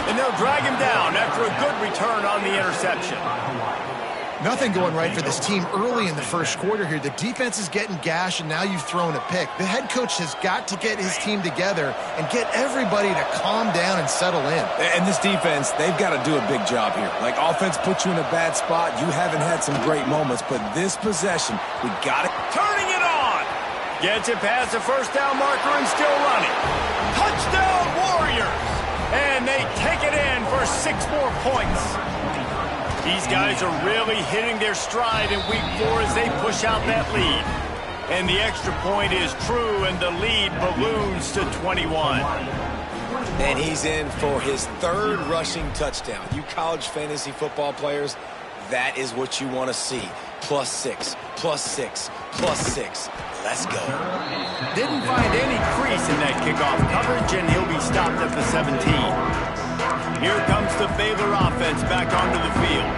And they'll drag him down after a good return on the interception. Nothing going right for this team early in the first quarter here. The defense is getting gashed, and now you've thrown a pick. The head coach has got to get his team together and get everybody to calm down and settle in. And this defense, they've got to do a big job here. Like, offense puts you in a bad spot. You haven't had some great moments, but this possession, we got it. Turning it on. Gets it past the first down marker and still running. Touchdown, Warriors. And they take it in for 6 more points. These guys are really hitting their stride in week 4 as they push out that lead. And the extra point is true, and the lead balloons to 21. And he's in for his 3rd rushing touchdown. You college fantasy football players, that is what you want to see. +6, +6, +6. Let's go. Didn't find any crease in that kickoff coverage, and he'll be stopped at the 17. Here comes the Baylor offense back onto the field.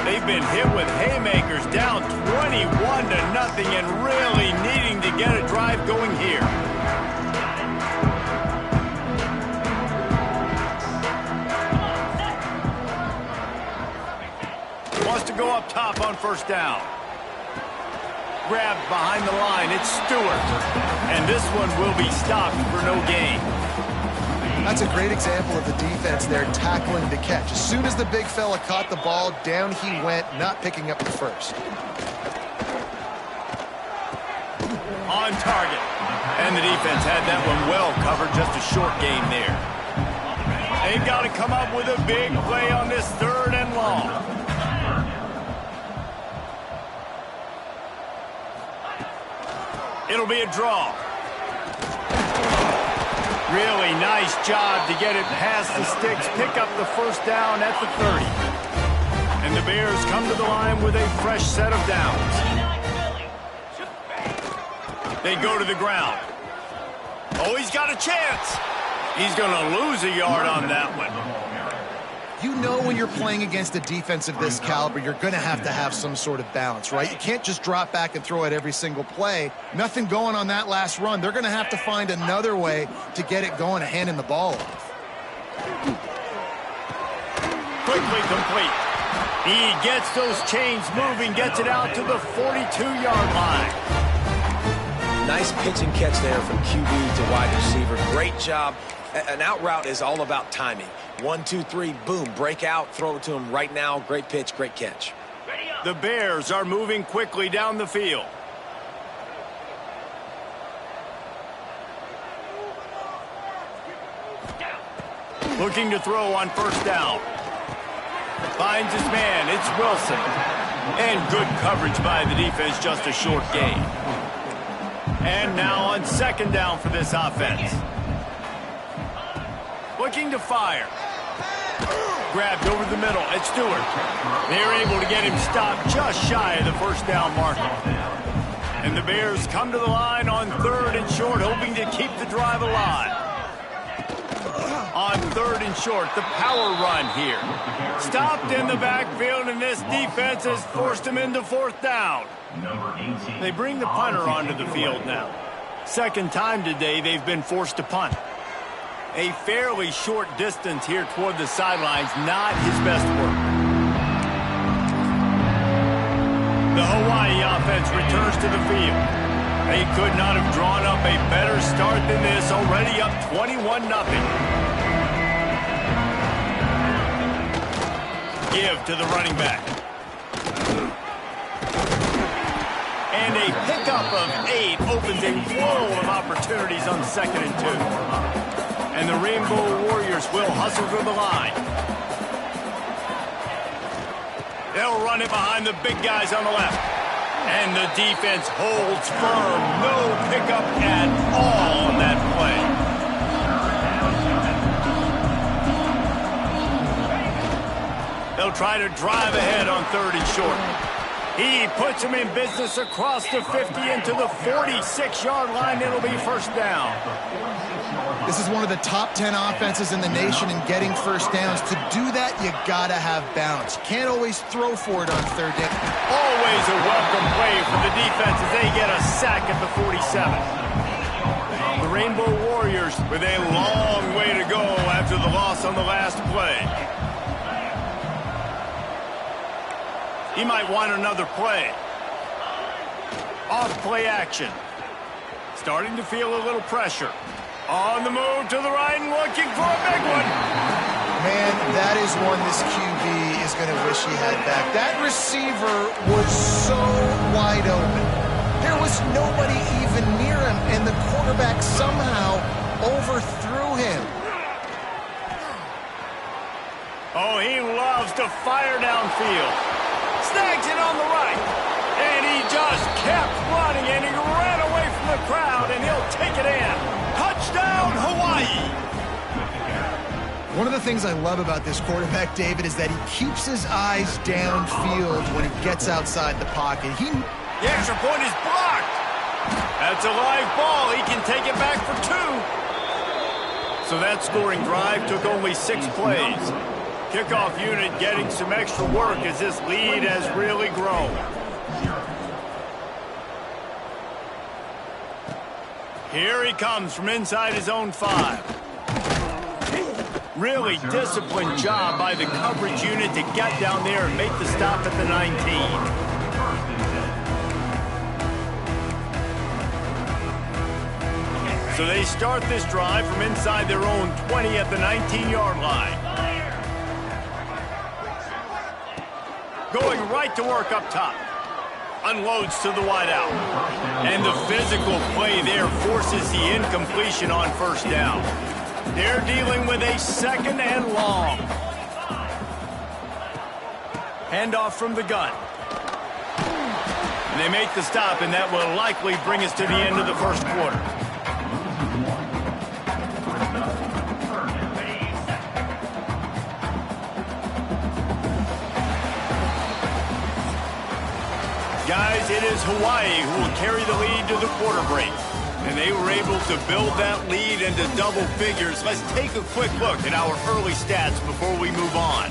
They've been hit with haymakers, down 21-0, and really needing to get a drive going here. Wants to go up top on first down. Grabbed behind the line, it's Stewart. And this one will be stopped for no gain. That's a great example of the defense there tackling the catch. As soon as the big fella caught the ball, down he went, not picking up the first. On target. And the defense had that one well covered, just a short gain there. They've got to come up with a big play on this 3rd and long. It'll be a draw. Really nice job to get it past the sticks, pick up the first down at the 30. And the Bears come to the line with a fresh set of downs. They go to the ground. Oh, he's got a chance. He's going to lose a yard on that one. You know when you're playing against a defense of this caliber, you're going to have some sort of balance, right? You can't just drop back and throw it every single play. Nothing going on that last run. They're going to have to find another way to get it going and handing the ball off. Quickly complete. He gets those chains moving, gets it out to the 42-yard line. Nice pitch and catch there from QB to wide receiver. Great job. An out route is all about timing. 1, 2, 3, boom, break out, throw it to him right now. Great pitch, great catch. The Bears are moving quickly down the field. Looking to throw on first down. Finds his man, it's Wilson. And good coverage by the defense, just a short gain. And now on second down for this offense. Looking to fire. Grabbed over the middle at Stewart. They're able to get him stopped just shy of the first down marker. And the Bears come to the line on third and short, hoping to keep the drive alive. On third and short, the power run here. Stopped in the backfield, and this defense has forced him into fourth down. They bring the punter onto the field now. Second time today they've been forced to punt. A fairly short distance here toward the sidelines, not his best work. The Hawai'i offense returns to the field. They could not have drawn up a better start than this, already up 21-0. Give to the running back. And a pickup of 8 opens a wall of opportunities on 2nd and 2. And the Rainbow Warriors will hustle to the line. They'll run it behind the big guys on the left. And the defense holds firm. No pickup at all on that play. They'll try to drive ahead on third and short. He puts him in business across the 50 into the 46-yard line. It'll be first down. This is one of the top 10 offenses in the nation in getting first downs. To do that, you got to have balance. You can't always throw for it on third down. Always a welcome play for the defense as they get a sack at the 47. The Rainbow Warriors with a long way to go after the loss on the last play. He might want another play. Off play action. Starting to feel a little pressure. On the move to the right and looking for a big one. Man, that is one this QB is going to wish he had back. That receiver was so wide open. There was nobody even near him, and the quarterback somehow overthrew him. Oh, he loves to fire downfield. Snags it on the right. And he just kept running, and he ran away from the crowd, and he'll take it in. Touchdown, Hawaii! One of the things I love about this quarterback, David, is that he keeps his eyes downfield when he gets outside the pocket. The extra point is blocked. That's a live ball. He can take it back for 2. So that scoring drive took only 6 plays. Kickoff unit getting some extra work as this lead has really grown. Here he comes from inside his own 5. Really disciplined job by the coverage unit to get down there and make the stop at the 19. So they start this drive from inside their own 20 at the 19-yard line. Going right to work up top. Unloads to the wideout. And the physical play there forces the incompletion on first down. They're dealing with a 2nd and long. Handoff from the gun. And they make the stop, and that will likely bring us to the end of the first quarter. Hawai'i who will carry the lead to the quarter break. And they were able to build that lead into double figures. Let's take a quick look at our early stats before we move on.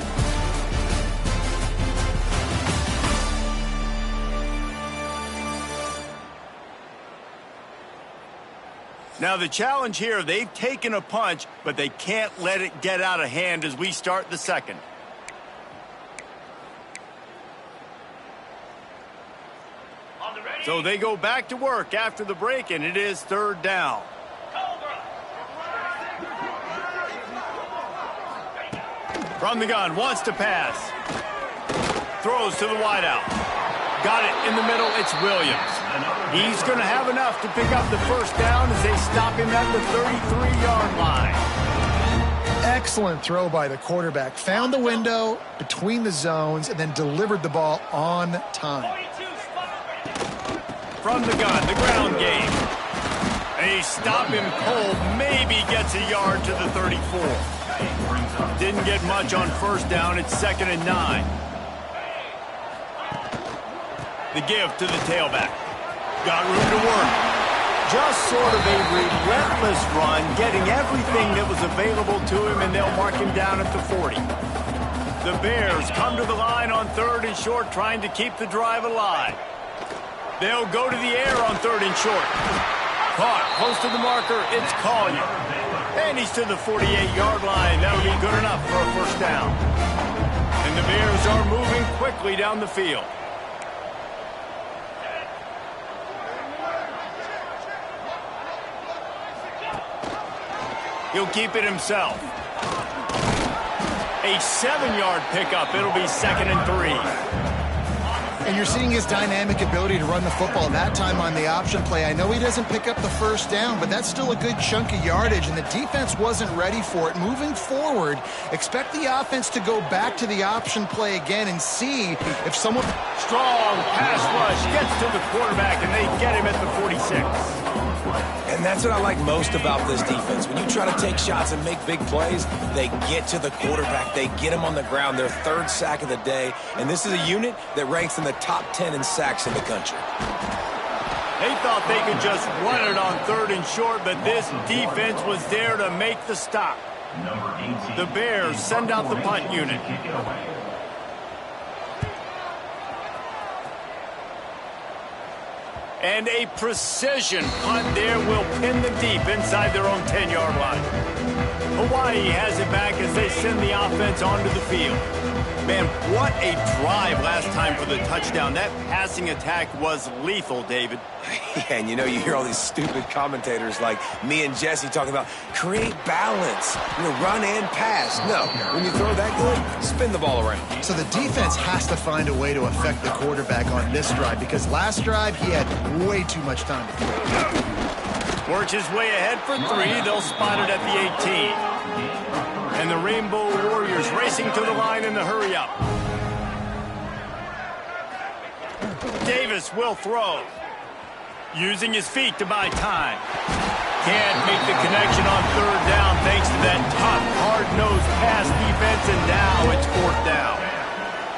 Now the challenge here, they've taken a punch, but they can't let it get out of hand as we start the second. So they go back to work after the break, and it is third down. From the gun, wants to pass. Throws to the wideout. Got it in the middle, it's Williams. He's going to have enough to pick up the first down as they stop him at the 33-yard line. Excellent throw by the quarterback. Found the window between the zones and then delivered the ball on time. From the gun, the ground game. They stop him cold, maybe gets a yard to the 34. Didn't get much on first down, it's 2nd and 9. The give to the tailback. Got room to work. Just sort of a relentless run, getting everything that was available to him, and they'll mark him down at the 40. The Bears come to the line on 3rd and short, trying to keep the drive alive. They'll go to the air on 3rd and short. Caught close to the marker, it's Collier. And he's to the 48-yard line. That'll be good enough for a first down. And the Bears are moving quickly down the field. He'll keep it himself. A 7-yard pickup. It'll be 2nd and 3. And you're seeing his dynamic ability to run the football, that time on the option play. I know he doesn't pick up the first down, but that's still a good chunk of yardage, and the defense wasn't ready for it. Moving forward, expect the offense to go back to the option play again and see if someone... Strong pass rush gets to the quarterback, and they get him at the 46. And that's what I like most about this defense. When you try to take shots and make big plays, they get to the quarterback. They get him on the ground. Their 3rd sack of the day. And this is a unit that ranks in the top 10 in sacks in the country. They thought they could just run it on 3rd and short, but this defense was there to make the stop. The Bears send out the punt unit. And a precision punt there will pin them deep inside their own 10-yard line. Hawai'i has it back as they send the offense onto the field. Man, what a drive last time for the touchdown. That passing attack was lethal, David. Yeah, and you know, you hear all these stupid commentators like me and Jesse talking about create balance, run and pass. No, when you throw that good, spin the ball around. So the defense has to find a way to affect the quarterback on this drive, because last drive he had way too much time to throw. Works his way ahead for 3. They'll spot it at the 18. And the Rainbow Warriors racing to the line in the hurry-up. Davis will throw. Using his feet to buy time. Can't make the connection on 3rd down thanks to that tough, hard-nosed pass defense, and now it's 4th down.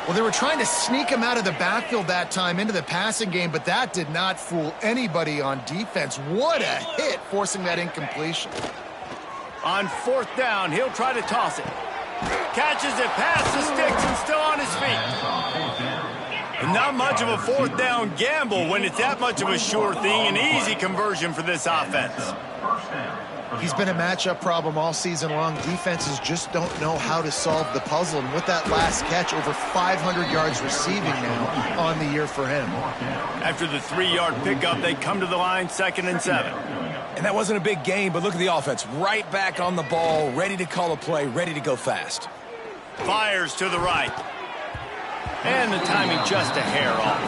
Well, they were trying to sneak him out of the backfield that time into the passing game, but that did not fool anybody on defense. What a hit, forcing that incompletion. On 4th down, he'll try to toss it. Catches it past the sticks and still on his feet. And not much of a 4th down gamble when it's that much of a sure thing. An easy conversion for this offense. He's been a matchup problem all season long. Defenses just don't know how to solve the puzzle. And with that last catch, over 500 yards receiving now on the year for him. After the 3-yard pickup, they come to the line 2nd and 7. And that wasn't a big gain, but look at the offense. Right back on the ball, ready to call a play, ready to go fast. Fires to the right. And the timing just a hair off.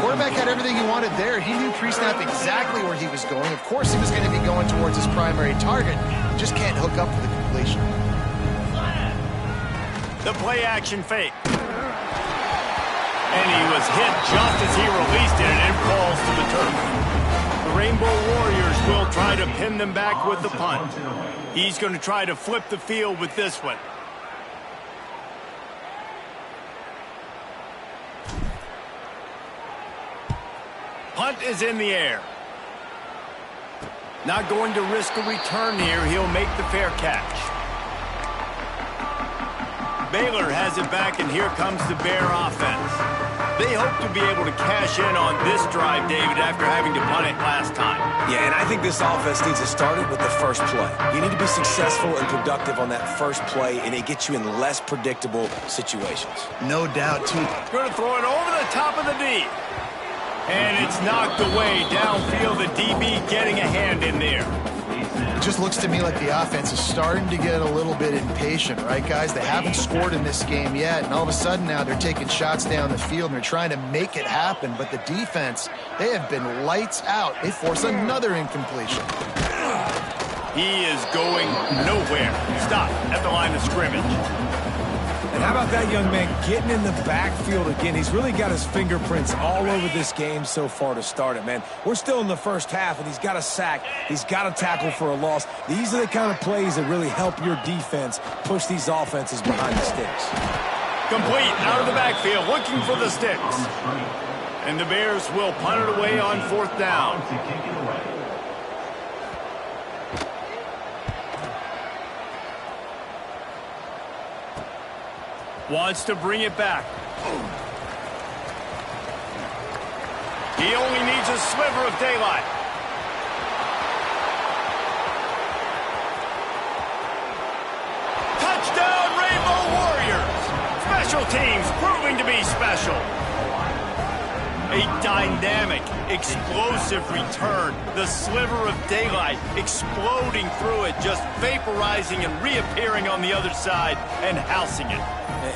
Quarterback had everything he wanted there. He knew pre-snap exactly where he was going. Of course, he was going to be going towards his primary target. He just can't hook up for the completion. The play-action fake. And he was hit just as he released it, and it falls to the turf. The Rainbow Warriors will try to pin them back with the punt. He's going to try to flip the field with this one. Punt is in the air. Not going to risk a return here. He'll make the fair catch. Baylor has it back, and here comes the Bear offense. They hope to be able to cash in on this drive, David, after having to punt it last time. Yeah, and I think this offense needs to start it with the first play. You need to be successful and productive on that first play, and it gets you in less predictable situations. No doubt, too. Going to throw it over the top of the D. And it's knocked away downfield. The DB getting a hand in there. It just looks to me like the offense is starting to get a little bit impatient, right, guys? They haven't scored in this game yet, and all of a sudden now they're taking shots down the field, and they're trying to make it happen. But the defense, they have been lights out. They force another incompletion. He is going nowhere. Stop at the line of scrimmage. And how about that young man getting in the backfield again? He's really got his fingerprints all over this game so far to start it, man. We're still in the first half, and he's got a sack. He's got a tackle for a loss. These are the kind of plays that really help your defense push these offenses behind the sticks. Complete out of the backfield, looking for the sticks. And the Bears will punt it away on 4th down. Wants to bring it back. He only needs a sliver of daylight. Touchdown, Rainbow Warriors! Special teams proving to be special. A dynamic, explosive return. The sliver of daylight exploding through it, just vaporizing and reappearing on the other side and housing it.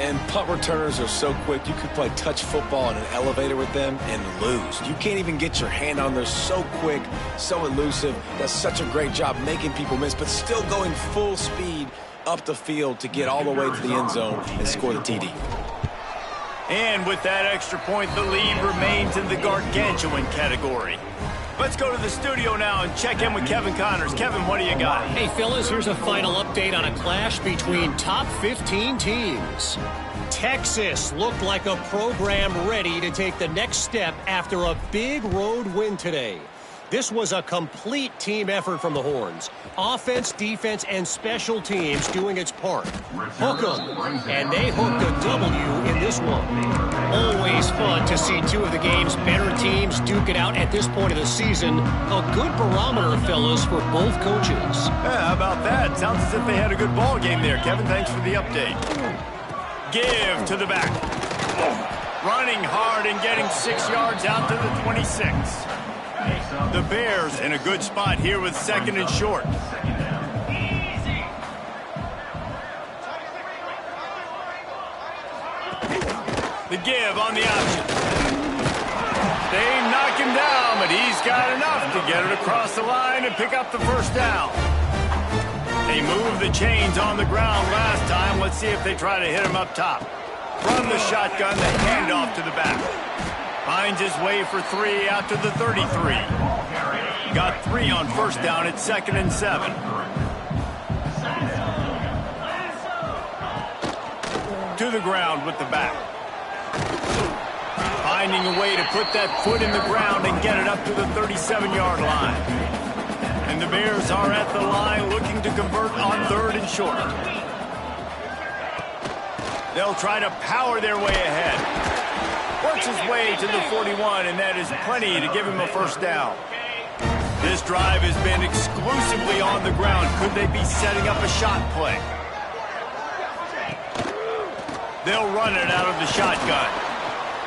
And punt returners are so quick, you could play touch football in an elevator with them and lose. You can't even get your hand on them. They're so quick, so elusive. Does such a great job making people miss, but still going full speed up the field to get all the way to the end zone and score the TD. And with that extra point, the lead remains in the gargantuan category. Let's go to the studio now and check in with Kevin Connors. Kevin, what do you got? Hey, fellas, here's a final update on a clash between top 15 teams. Texas looked like a program ready to take the next step after a big road win today. This was a complete team effort from the Horns. Offense, defense, and special teams doing its part. Hook 'em, and they hooked a W in this one. Always fun to see two of the game's better teams duke it out at this point of the season. A good barometer, fellas, for both coaches. Yeah, how about that? Sounds as if they had a good ball game there. Kevin, thanks for the update. Give to the back. Running hard and getting 6 yards out to the 26. The Bears in a good spot here with 2nd and short. The give on the option. They knock him down, but he's got enough to get it across the line and pick up the 1st down. They moved the chains on the ground last time. Let's see if they try to hit him up top. From the shotgun, the handoff to the back. Finds his way for 3 out to the 33. Got 3 on 1st down at 2nd and 7. To the ground with the back. Finding a way to put that foot in the ground and get it up to the 37-yard line. And the Bears are at the line looking to convert on 3rd and short. They'll try to power their way ahead. Works his way to the 41, and that is plenty to give him a 1st down. This drive has been exclusively on the ground. Could they be setting up a shot play? They'll run it out of the shotgun.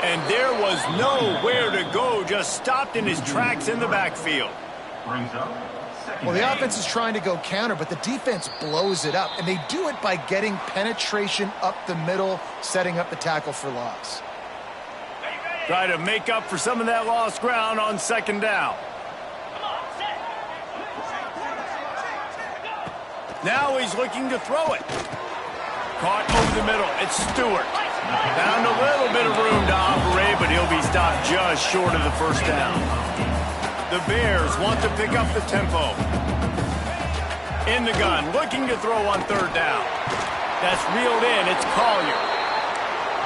And there was nowhere to go, just stopped in his tracks in the backfield. Well, the offense is trying to go counter, but the defense blows it up, and they do it by getting penetration up the middle, setting up the tackle for loss. Try to make up for some of that lost ground on 2nd down. Now he's looking to throw it. Caught over the middle. It's Stewart. Found a little bit of room to operate, but he'll be stopped just short of the 1st down. The Bears want to pick up the tempo. In the gun, looking to throw on 3rd down. That's reeled in. It's Collier.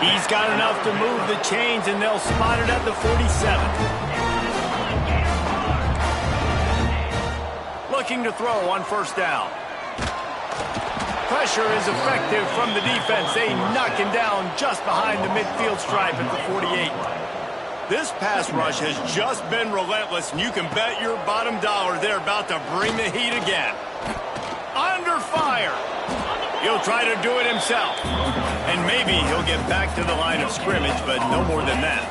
He's got enough to move the chains, and they'll spot it at the 47. looking to throw on first down. Pressure is effective from the defense. They knock him down just behind the midfield stripe at the 48. This pass rush has just been relentless, and you can bet your bottom dollar they're about to bring the heat again. Under fire. He'll try to do it himself. And maybe he'll get back to the line of scrimmage, but no more than that.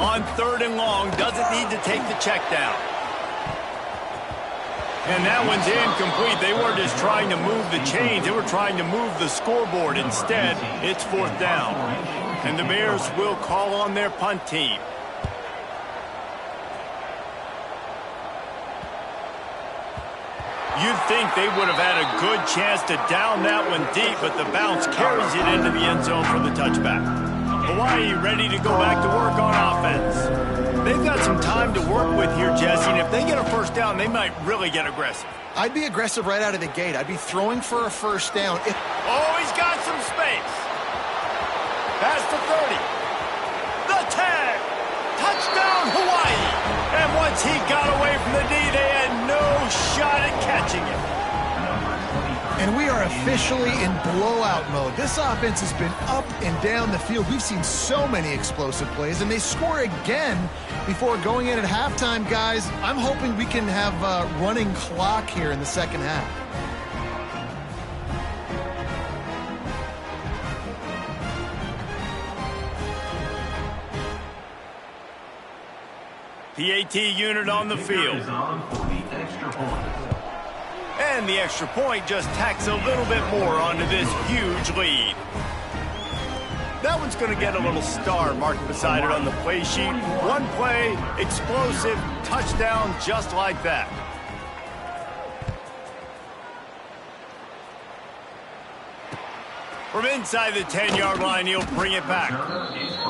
On 3rd and long, doesn't need to take the check down. And that one's incomplete. They weren't just trying to move the chains. They were trying to move the scoreboard. Instead, it's 4th down. And the Bears will call on their punt team. You'd think they would have had a good chance to down that one deep, but the bounce carries it into the end zone for the touchback. Hawaii ready to go back to work on offense. They've got some time to work with here, Jesse, and if they get a first down, they might really get aggressive. I'd be aggressive right out of the gate. I'd be throwing for a first down. Oh, he's got some space. Past the 30. The tag. Touchdown, Hawaii. And once he got away from the D, they had no shot at catching him. And we are officially in blowout mode. This offense has been up and down the field. We've seen so many explosive plays, and they score again before going in at halftime, guys. I'm hoping we can have a running clock here in the second half. PAT unit on the field. And the extra point just tacks a little bit more onto this huge lead. That one's going to get a little star marked beside it on the play sheet. One play, explosive, touchdown, just like that. From inside the 10-yard line, he'll bring it back.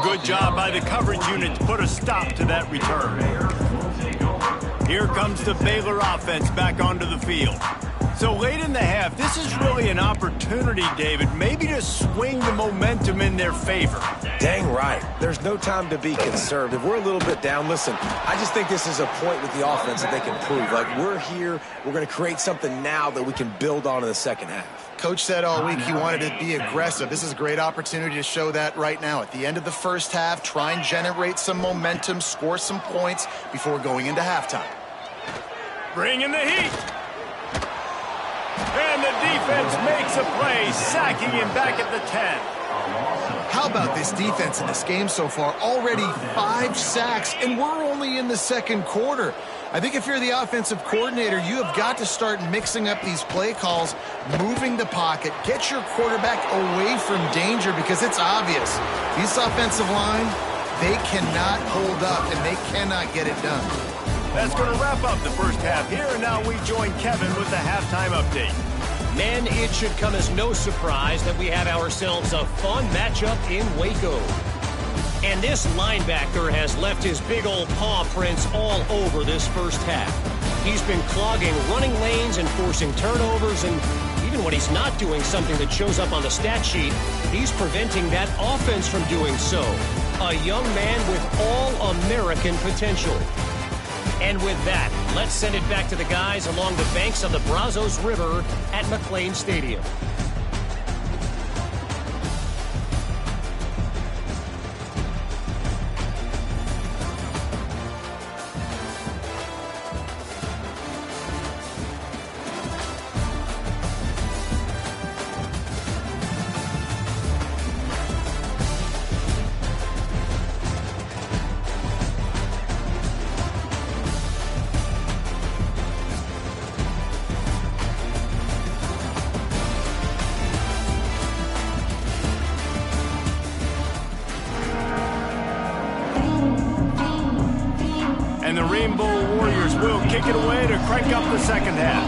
Good job by the coverage unit to put a stop to that return. Here comes the Baylor offense back onto the field. So late in the half, this is really an opportunity, David, maybe to swing the momentum in their favor. Dang right. There's no time to be conservative. We're a little bit down. Listen, I just think this is a point with the offense that they can prove. Like, we're here, we're going to create something now that we can build on in the second half. Coach said all week he wanted to be aggressive. This is a great opportunity to show that right now. At the end of the first half, try and generate some momentum, score some points before going into halftime. Bring in the heat. And the defense makes a play, sacking him back at the 10. How about this defense in this game so far? Already 5 sacks, and we're only in the second quarter. I think if you're the offensive coordinator, you have got to start mixing up these play calls, moving the pocket, get your quarterback away from danger, because it's obvious. This offensive line, they cannot hold up, and they cannot get it done. That's going to wrap up the first half here, and now we join Kevin with the halftime update. Men, it should come as no surprise that we have ourselves a fun matchup in Waco. And this linebacker has left his big old paw prints all over this first half. He's been clogging running lanes and forcing turnovers, and even when he's not doing something that shows up on the stat sheet, he's preventing that offense from doing so. A young man with all-American potential. And with that, let's send it back to the guys along the banks of the Brazos River at McLean Stadium. And the Rainbow Warriors will kick it away to crank up the second half.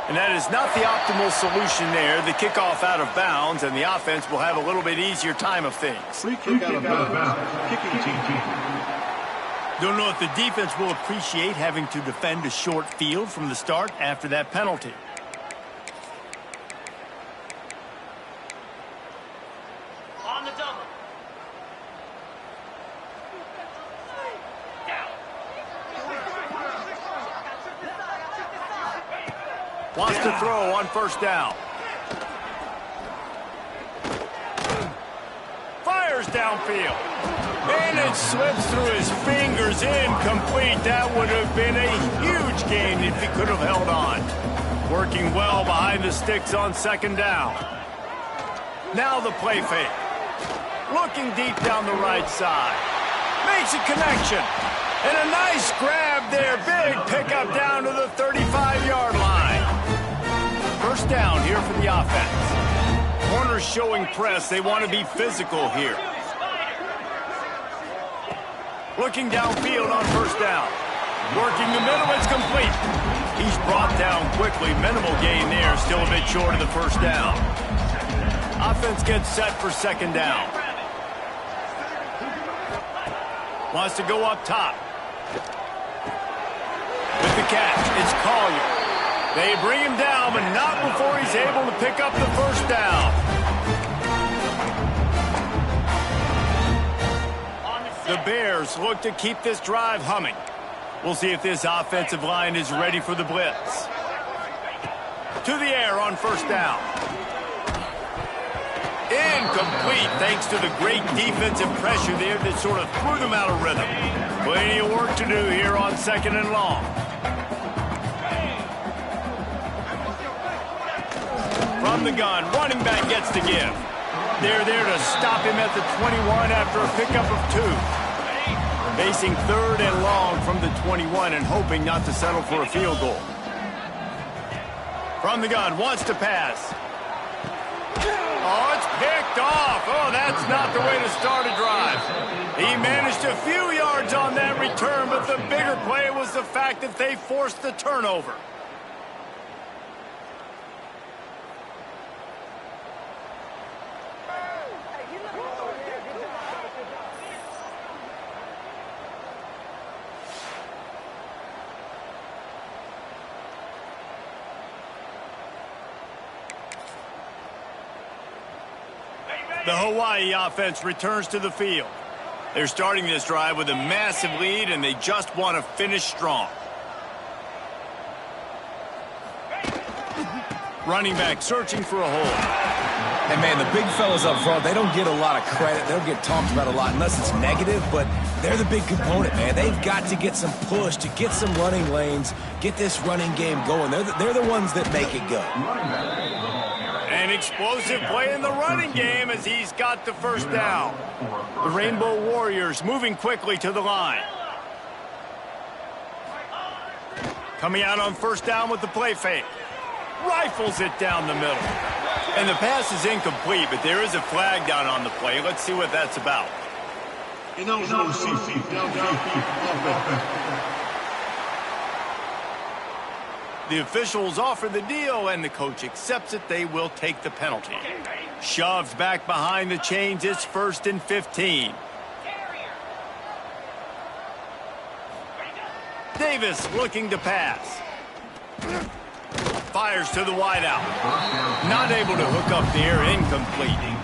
And that is not the optimal solution there. The kickoff out of bounds, and the offense will have a little bit easier time of things. Free kick out of bounds. Kicking team. Don't know if the defense will appreciate having to defend a short field from the start after that penalty. Wants to throw on first down. Fires downfield. And it slips through his fingers, incomplete. That would have been a huge gain if he could have held on. Working well behind the sticks on second down. Now the play fake. Looking deep down the right side. Makes a connection. And a nice grab there. Big pickup down to the 35-yard line. First down here for the offense. Corners showing press. They want to be physical here. Looking downfield on first down. Working the middle. It's complete. He's brought down quickly. Minimal gain there. Still a bit short of the first down. Offense gets set for second down. Wants to go up top. With the catch, it's Collier. They bring him down, but not before he's able to pick up the first down. The Bears look to keep this drive humming. We'll see if this offensive line is ready for the blitz. To the air on first down. Incomplete thanks to the great defensive pressure there that sort of threw them out of rhythm. Plenty of work to do here on second and long. From the gun, running back gets to give. They're there to stop him at the 21 after a pickup of 2. Facing third and long from the 21 and hoping not to settle for a field goal. From the gun, wants to pass. Oh, it's picked off. Oh, that's not the way to start a drive. He managed a few yards on that return, but the bigger play was the fact that they forced the turnover. The Hawai'i offense returns to the field. They're starting this drive with a massive lead, and they just want to finish strong. Running back searching for a hole. And, man, the big fellas up front, they don't get a lot of credit. They don't get talked about a lot unless it's negative, but they're the big component, man. They've got to get some push, to get some running lanes, get this running game going. They're the ones that make it go. An explosive play in the running game as he's got the first down. The Rainbow Warriors moving quickly to the line. Coming out on first down with the play fake. Rifles it down the middle. And the pass is incomplete, but there is a flag down on the play. Let's see what that's about. Ineligible CC, downfield. The officials offer the deal, and the coach accepts it. They will take the penalty. Shoved back behind the chains. It's 1st and 15. Davis looking to pass. Fires to the wideout. Not able to hook up there. Incomplete.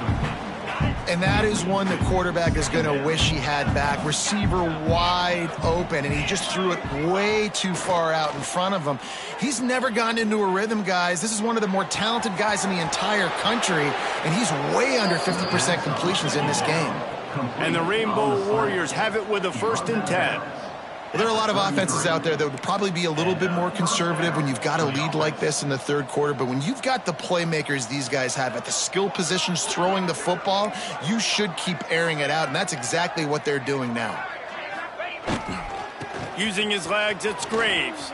And that is one the quarterback is going to wish he had back. Receiver wide open, and he just threw it way too far out in front of him. He's never gotten into a rhythm, guys. This is one of the more talented guys in the entire country, and he's way under 50% completions in this game. And the Rainbow Warriors have it with a 1st and 10. Well, there are a lot of offenses out there that would probably be a little bit more conservative when you've got a lead like this in the third quarter. But when you've got the playmakers these guys have at the skill positions throwing the football, you should keep airing it out. And that's exactly what they're doing now. Using his legs, it's Graves.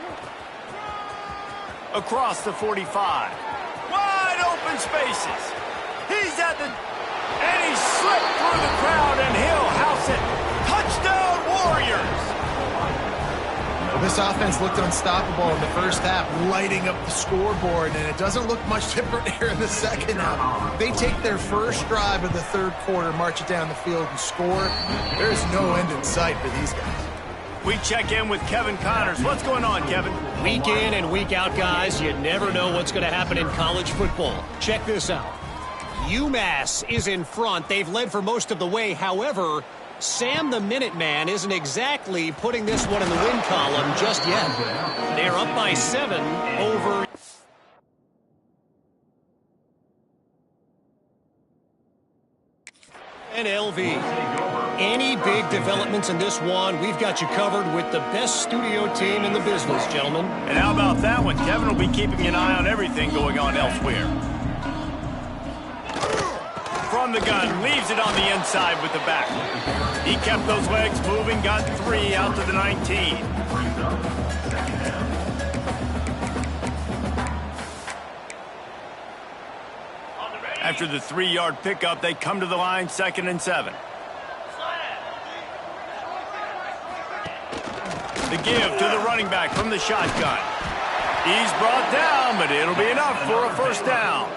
Across the 45. Wide open spaces. He's at the... And he slipped through the crowd, and he'll house it. Touchdown, Warriors! This offense looked unstoppable in the first half, lighting up the scoreboard, and it doesn't look much different here in the second half. They take their first drive of the third quarter, march it down the field, and score. There's no end in sight for these guys. We check in with Kevin Connors. What's going on, Kevin? Week in and week out, guys, you never know what's going to happen in college football. Check this out. UMass is in front. They've led for most of the way. However, Sam the Minuteman isn't exactly putting this one in the win column just yet. They're up by 7 over... And LV. Any big developments in this one, we've got you covered with the best studio team in the business, gentlemen. And how about that one? Kevin will be keeping an eye on everything going on elsewhere. From the gun, leaves it on the inside with the back. He kept those legs moving, got 3 out to the 19. After the 3-yard pickup, they come to the line, 2nd and 7. The give to the running back from the shotgun. He's brought down, but it'll be enough for a first down.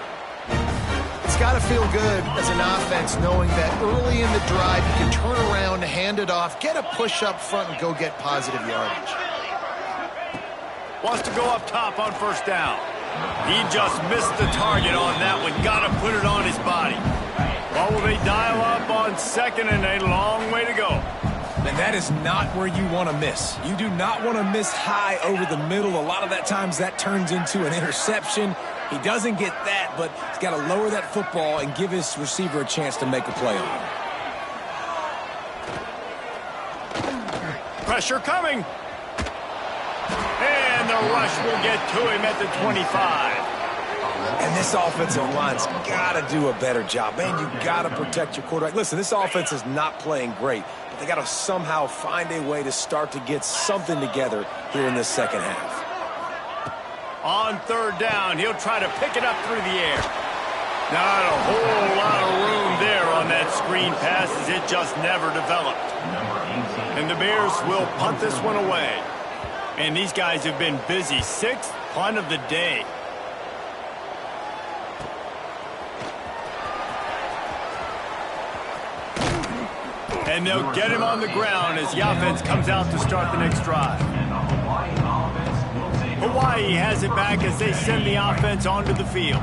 It's got to feel good as an offense knowing that early in the drive you can turn around, hand it off, get a push up front, and go get positive yardage. Wants to go up top on first down. He just missed the target on that one. Got to put it on his body. Well, will they dial up on 2nd and a long way to go? And that is not where you want to miss. You do not want to miss high over the middle. A lot of that times that turns into an interception. He doesn't get that, but he's got to lower that football and give his receiver a chance to make a play on it. Pressure coming. And the rush will get to him at the 25. And this offensive line's got to do a better job. Man, you got to protect your quarterback. Listen, this offense is not playing great, but they got to somehow find a way to start to get something together here in this second half. On 3rd down, he'll try to pick it up through the air. Not a whole lot of room there on that screen pass as it just never developed. And the Bears will punt this one away. And these guys have been busy. 6th punt of the day. And they'll get him on the ground as the offense comes out to start the next drive. Hawaii has it back as they send the offense onto the field.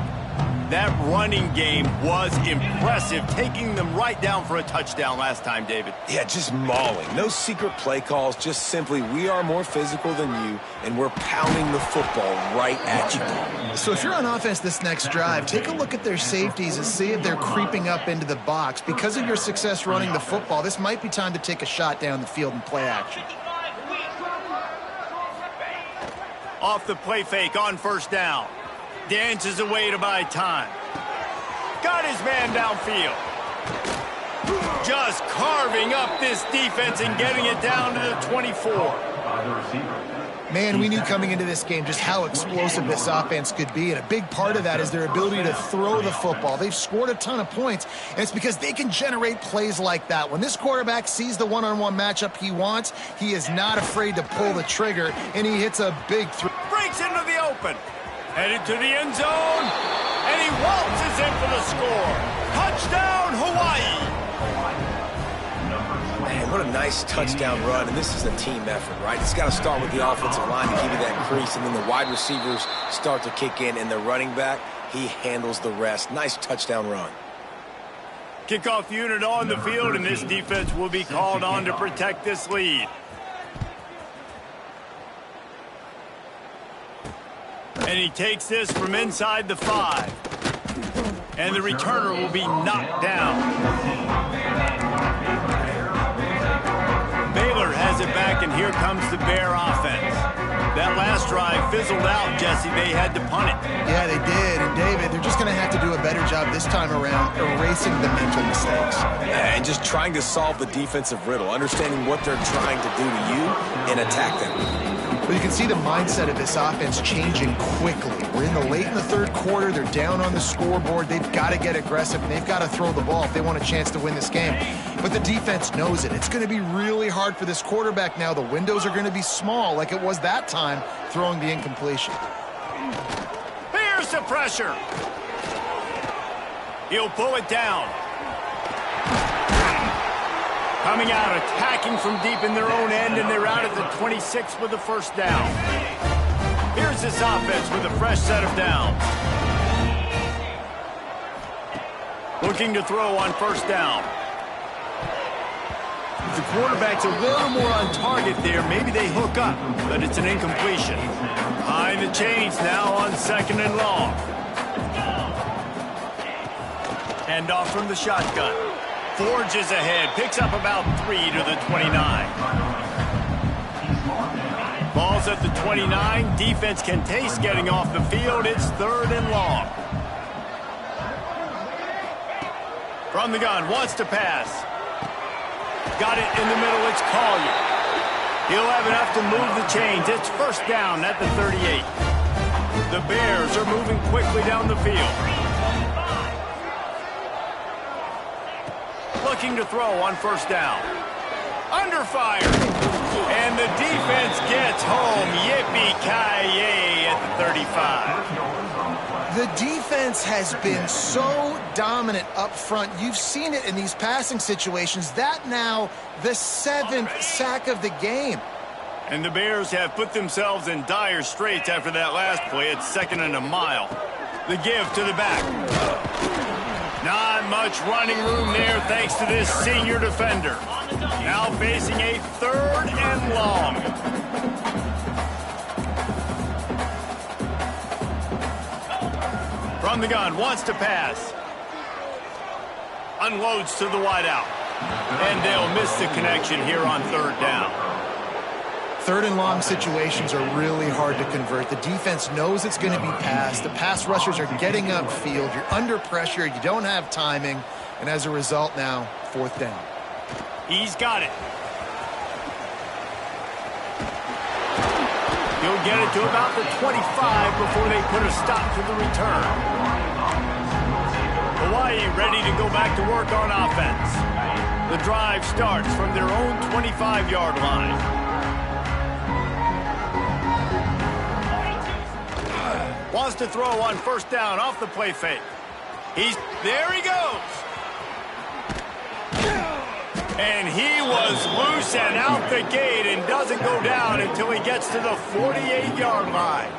That running game was impressive, taking them right down for a touchdown last time, David. Yeah, just mauling. No secret play calls, just simply we are more physical than you, and we're pounding the football right at you. So if you're on offense this next drive, take a look at their safeties and see if they're creeping up into the box. Because of your success running the football, this might be time to take a shot down the field and play action. Off the play fake on first down. Dances away to buy time. Got his man downfield. Just carving up this defense and getting it down to the 24. Man, we knew coming into this game just how explosive this offense could be, and a big part of that is their ability to throw the football. They've scored a ton of points, and it's because they can generate plays like that. When this quarterback sees the one-on-one matchup he wants, he is not afraid to pull the trigger, and he hits a big throw. Breaks into the open. Headed to the end zone, and he waltzes in for the score. Touchdown, Hawaii! Man, what a nice touchdown run, and this is a team effort, right? It's got to start with the offensive line to give you that crease, and then the wide receivers start to kick in, and the running back, he handles the rest. Nice touchdown run. Kickoff unit on the field, and this defense will be called on to protect this lead. And he takes this from inside the 5. And the returner will be knocked down. Baylor has it back, and here comes the Bear offense. That last drive fizzled out, Jesse. They had to punt it. Yeah, they did. And, David, they're just going to have to do a better job this time around erasing the mental mistakes. And just trying to solve the defensive riddle, understanding what they're trying to do to you and attack them. But you can see the mindset of this offense changing quickly. We're in the late in the 3rd quarter. They're down on the scoreboard. They've got to get aggressive, and they've got to throw the ball if they want a chance to win this game. But the defense knows it. It's going to be really hard for this quarterback now. The windows are going to be small like it was that time throwing the incompletion. Here's the pressure. He'll pull it down. Coming out, attacking from deep in their own end, and they're out at the 26 with the first down. Here's this offense with a fresh set of downs. Looking to throw on first down. If the quarterback's a little more on target there, maybe they hook up, but it's an incompletion. Behind the chains now on 2nd and long. Handoff from the shotgun. forges ahead, picks up about 3 to the 29. Ball's at the 29. Defense can taste getting off the field. It's 3rd and long. From the gun, wants to pass. Got it in the middle, it's Collier. He'll have enough to move the chains. It's 1st down at the 38. The Bears are moving quickly down the field. Looking to throw on 1st down. Under fire. And the defense gets home. Yippee-ki-yay at the 35. The defense has been so dominant up front. You've seen it in these passing situations. That now the 7th sack of the game. And the Bears have put themselves in dire straits after that last play. It's 2nd and a mile. The give to the back. Not much running room there thanks to this senior defender. Now facing a 3rd and long. From the gun, wants to pass. Unloads to the wideout. And they'll miss the connection here on 3rd down. 3rd and long situations are really hard to convert. The defense knows it's going to be passed. The pass rushers are getting upfield. You're under pressure. You don't have timing. And as a result now, 4th down. He's got it. He'll get it to about the 25 before they put a stop to the return. Hawaii ready to go back to work on offense. The drive starts from their own 25-yard line. Wants to throw on 1st down off the play fake. There he goes. And he was loose and out the gate and doesn't go down until he gets to the 48-yard line.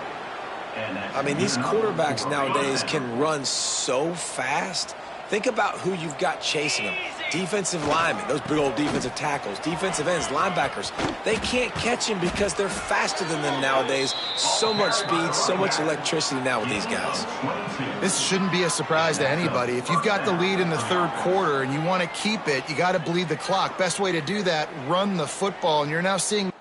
I mean, these quarterbacks nowadays can run so fast. Think about who you've got chasing them. Defensive linemen, those big old defensive tackles, defensive ends, linebackers. They can't catch him because they're faster than them nowadays. So much speed, so much electricity now with these guys. This shouldn't be a surprise to anybody. If you've got the lead in the 3rd quarter and you want to keep it, you got to bleed the clock. Best way to do that, run the football. And you're now seeing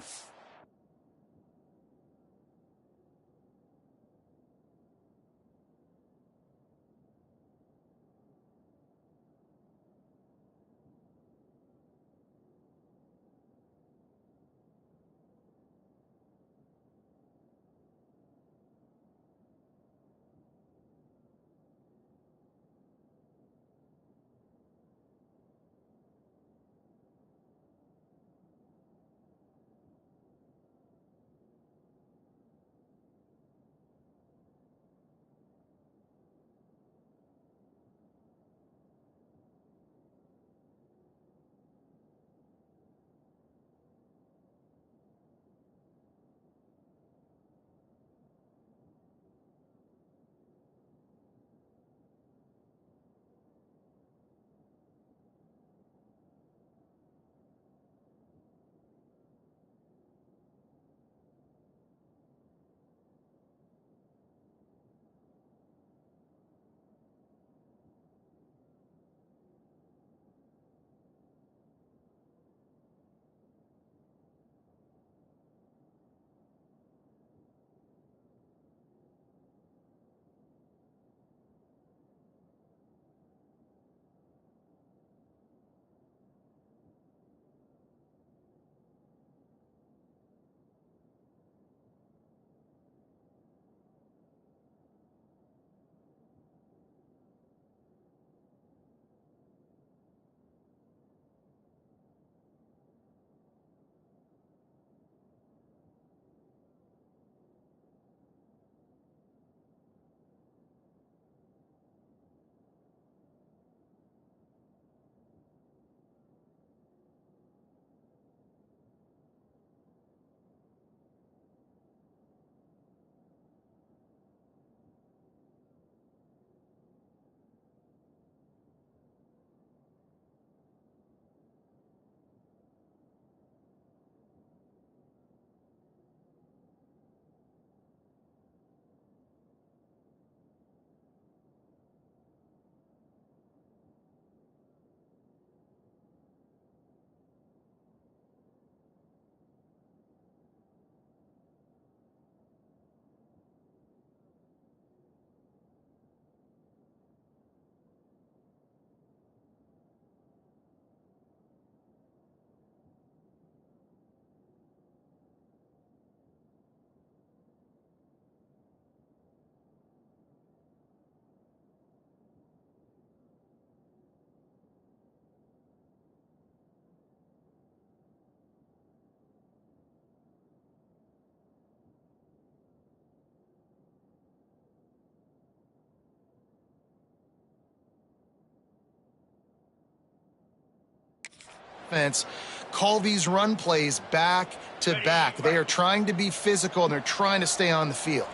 offense call these run plays back to back. They are trying to be physical, and they're trying to stay on the field.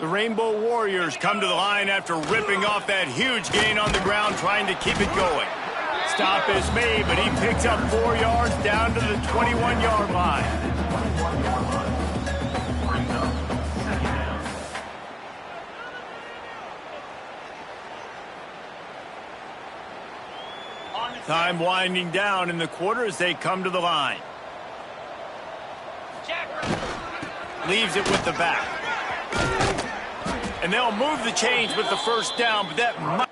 The Rainbow Warriors come to the line after ripping off that huge gain on the ground, trying to keep it going. Stop is made, but he picks up 4 yards down to the 21-yard line. Time winding down in the quarter as they come to the line. Leaves it with the back. And they'll move the chains with the first down, but that might...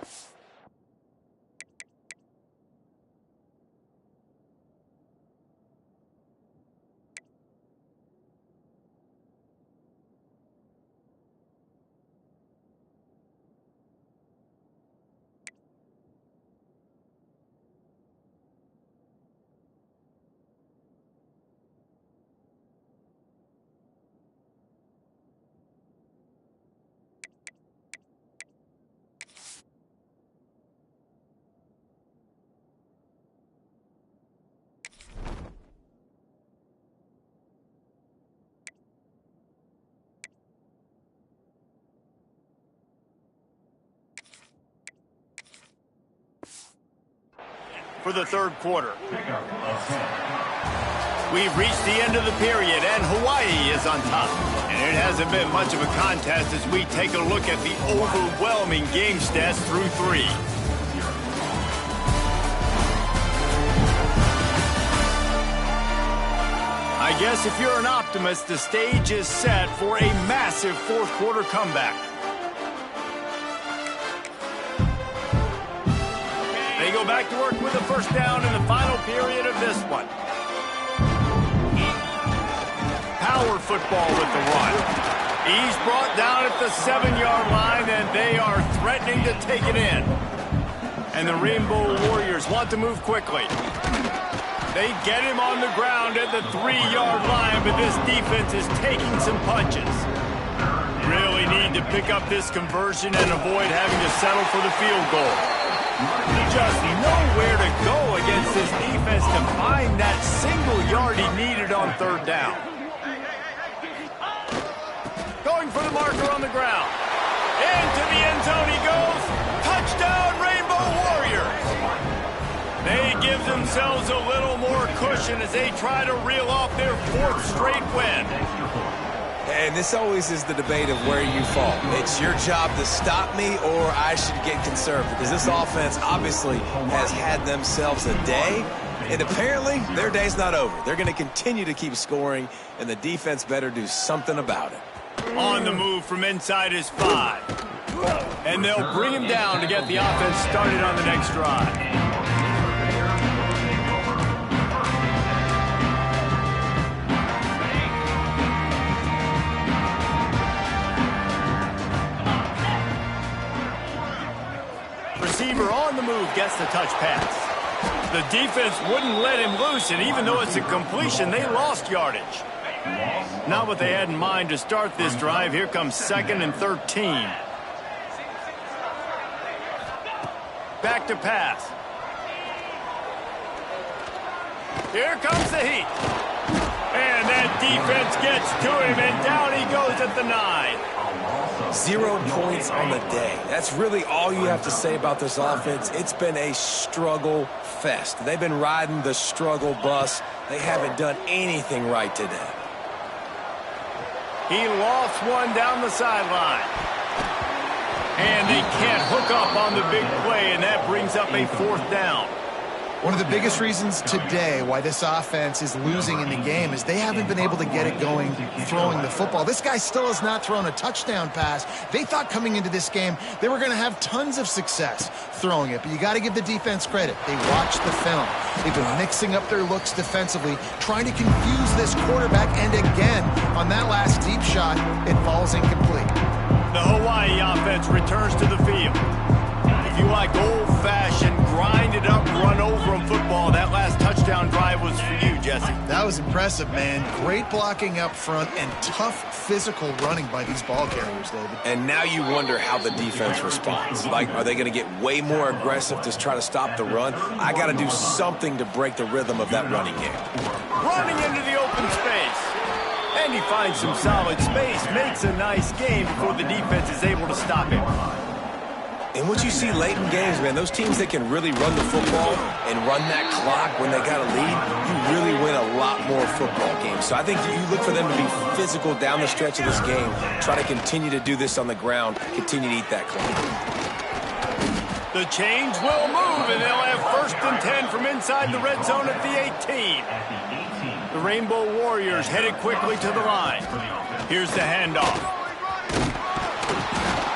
for the third quarter. We've reached the end of the period, and Hawaii is on top. And it hasn't been much of a contest as we take a look at the overwhelming game stats through 3. I guess if you're an optimist, the stage is set for a massive fourth quarter comeback. They go back to work with a first down in the final period of this one. Power football with the run. He's brought down at the 7-yard line, and they are threatening to take it in. And the Rainbow Warriors want to move quickly. They get him on the ground at the 3-yard line, but this defense is taking some punches. Really need to pick up this conversion and avoid having to settle for the field goal. Just nowhere to go against this defense to find that single yard he needed on third down. Going for the marker on the ground. Into the end zone he goes. Touchdown, Rainbow Warriors. They give themselves a little more cushion as they try to reel off their 4th straight win. And this always is the debate of where you fall. It's your job to stop me, or I should get conservative. Because this offense obviously has had themselves a day, and apparently their day's not over. They're going to continue to keep scoring, and the defense better do something about it. On the move from inside his 5. And they'll bring him down to get the offense started on the next drive. Receiver on the move gets the touch pass. The defense wouldn't let him loose, and even though it's a completion, they lost yardage. Not what they had in mind to start this drive. Here comes 2nd and 13. Back to pass. Here comes the heat. And that defense gets to him, and down he goes at the 9. 0 points on the day. That's really all you have to say about this offense. It's been a struggle fest. They've been riding the struggle bus. They haven't done anything right today. He lost one down the sideline. And they can't hook up on the big play, and that brings up a 4th down. One of the biggest reasons today why this offense is losing in the game is they haven't been able to get it going throwing the football. This guy still has not thrown a touchdown pass. They thought coming into this game they were going to have tons of success throwing it, but you got to give the defense credit. They watched the film. They've been mixing up their looks defensively, trying to confuse this quarterback, and again, on that last deep shot, it falls incomplete. The Hawaii offense returns to the field. If you like old-fashioned, grind-it-up, run-over-'em football, that last touchdown drive was for you, Jesse. That was impressive, man. Great blocking up front and tough physical running by these ball carriers, David. And now you wonder how the defense responds. Like, are they going to get way more aggressive to try to stop the run? I got to do something to break the rhythm of that running game. Running into the open space. And he finds some solid space, makes a nice game before the defense is able to stop him. And what you see late in games, man, those teams that can really run the football and run that clock when they got a lead, you really win a lot more football games. So I think you look for them to be physical down the stretch of this game, try to continue to do this on the ground, continue to eat that clock. The chains will move, and they'll have 1st and 10 from inside the red zone at the 18. The Rainbow Warriors headed quickly to the line. Here's the handoff.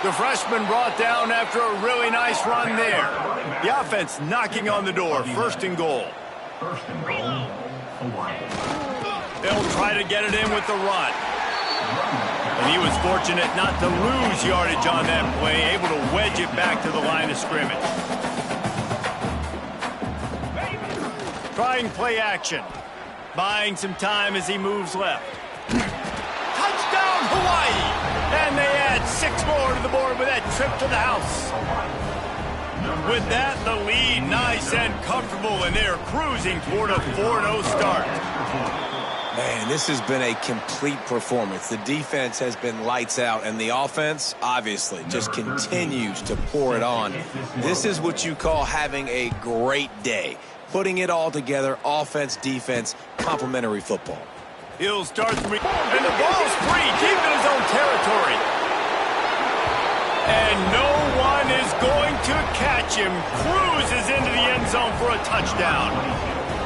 The freshman brought down after a really nice run there. The offense knocking on the door. 1st and goal. They'll try to get it in with the run. And he was fortunate not to lose yardage on that play, able to wedge it back to the line of scrimmage. Trying play action. Buying some time as he moves left. Touchdown, Hawaii! And they add 6 more to the board with that trip to the house. With that, the lead nice and comfortable, and they're cruising toward a 4-0 start. Man, this has been a complete performance. The defense has been lights out, and the offense, obviously, just continues to pour it on. This is what you call having a great day. Putting it all together, offense, defense, complementary football. He'll start and the ball's free, deep in his own territory. And no one is going to catch him. Cruises into the end zone for a touchdown.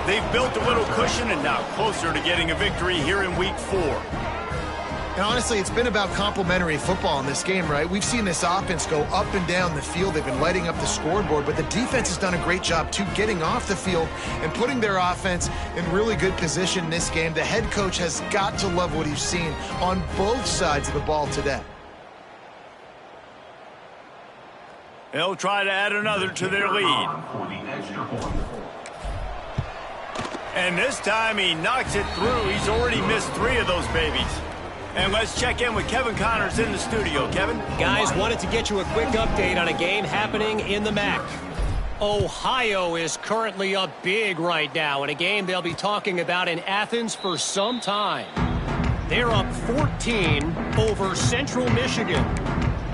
They've built a little cushion and now closer to getting a victory here in week 4. And honestly, it's been about complementary football in this game, right? We've seen this offense go up and down the field. They've been lighting up the scoreboard, but the defense has done a great job, too, getting off the field and putting their offense in really good position in this game. The head coach has got to love what he's seen on both sides of the ball today. They'll try to add another to their lead. And this time he knocks it through. He's already missed 3 of those babies. And let's check in with Kevin Connors in the studio. Kevin? Guys, wanted to get you a quick update on a game happening in the MAC. Ohio is currently up big right now in a game they'll be talking about in Athens for some time. They're up 14 over Central Michigan.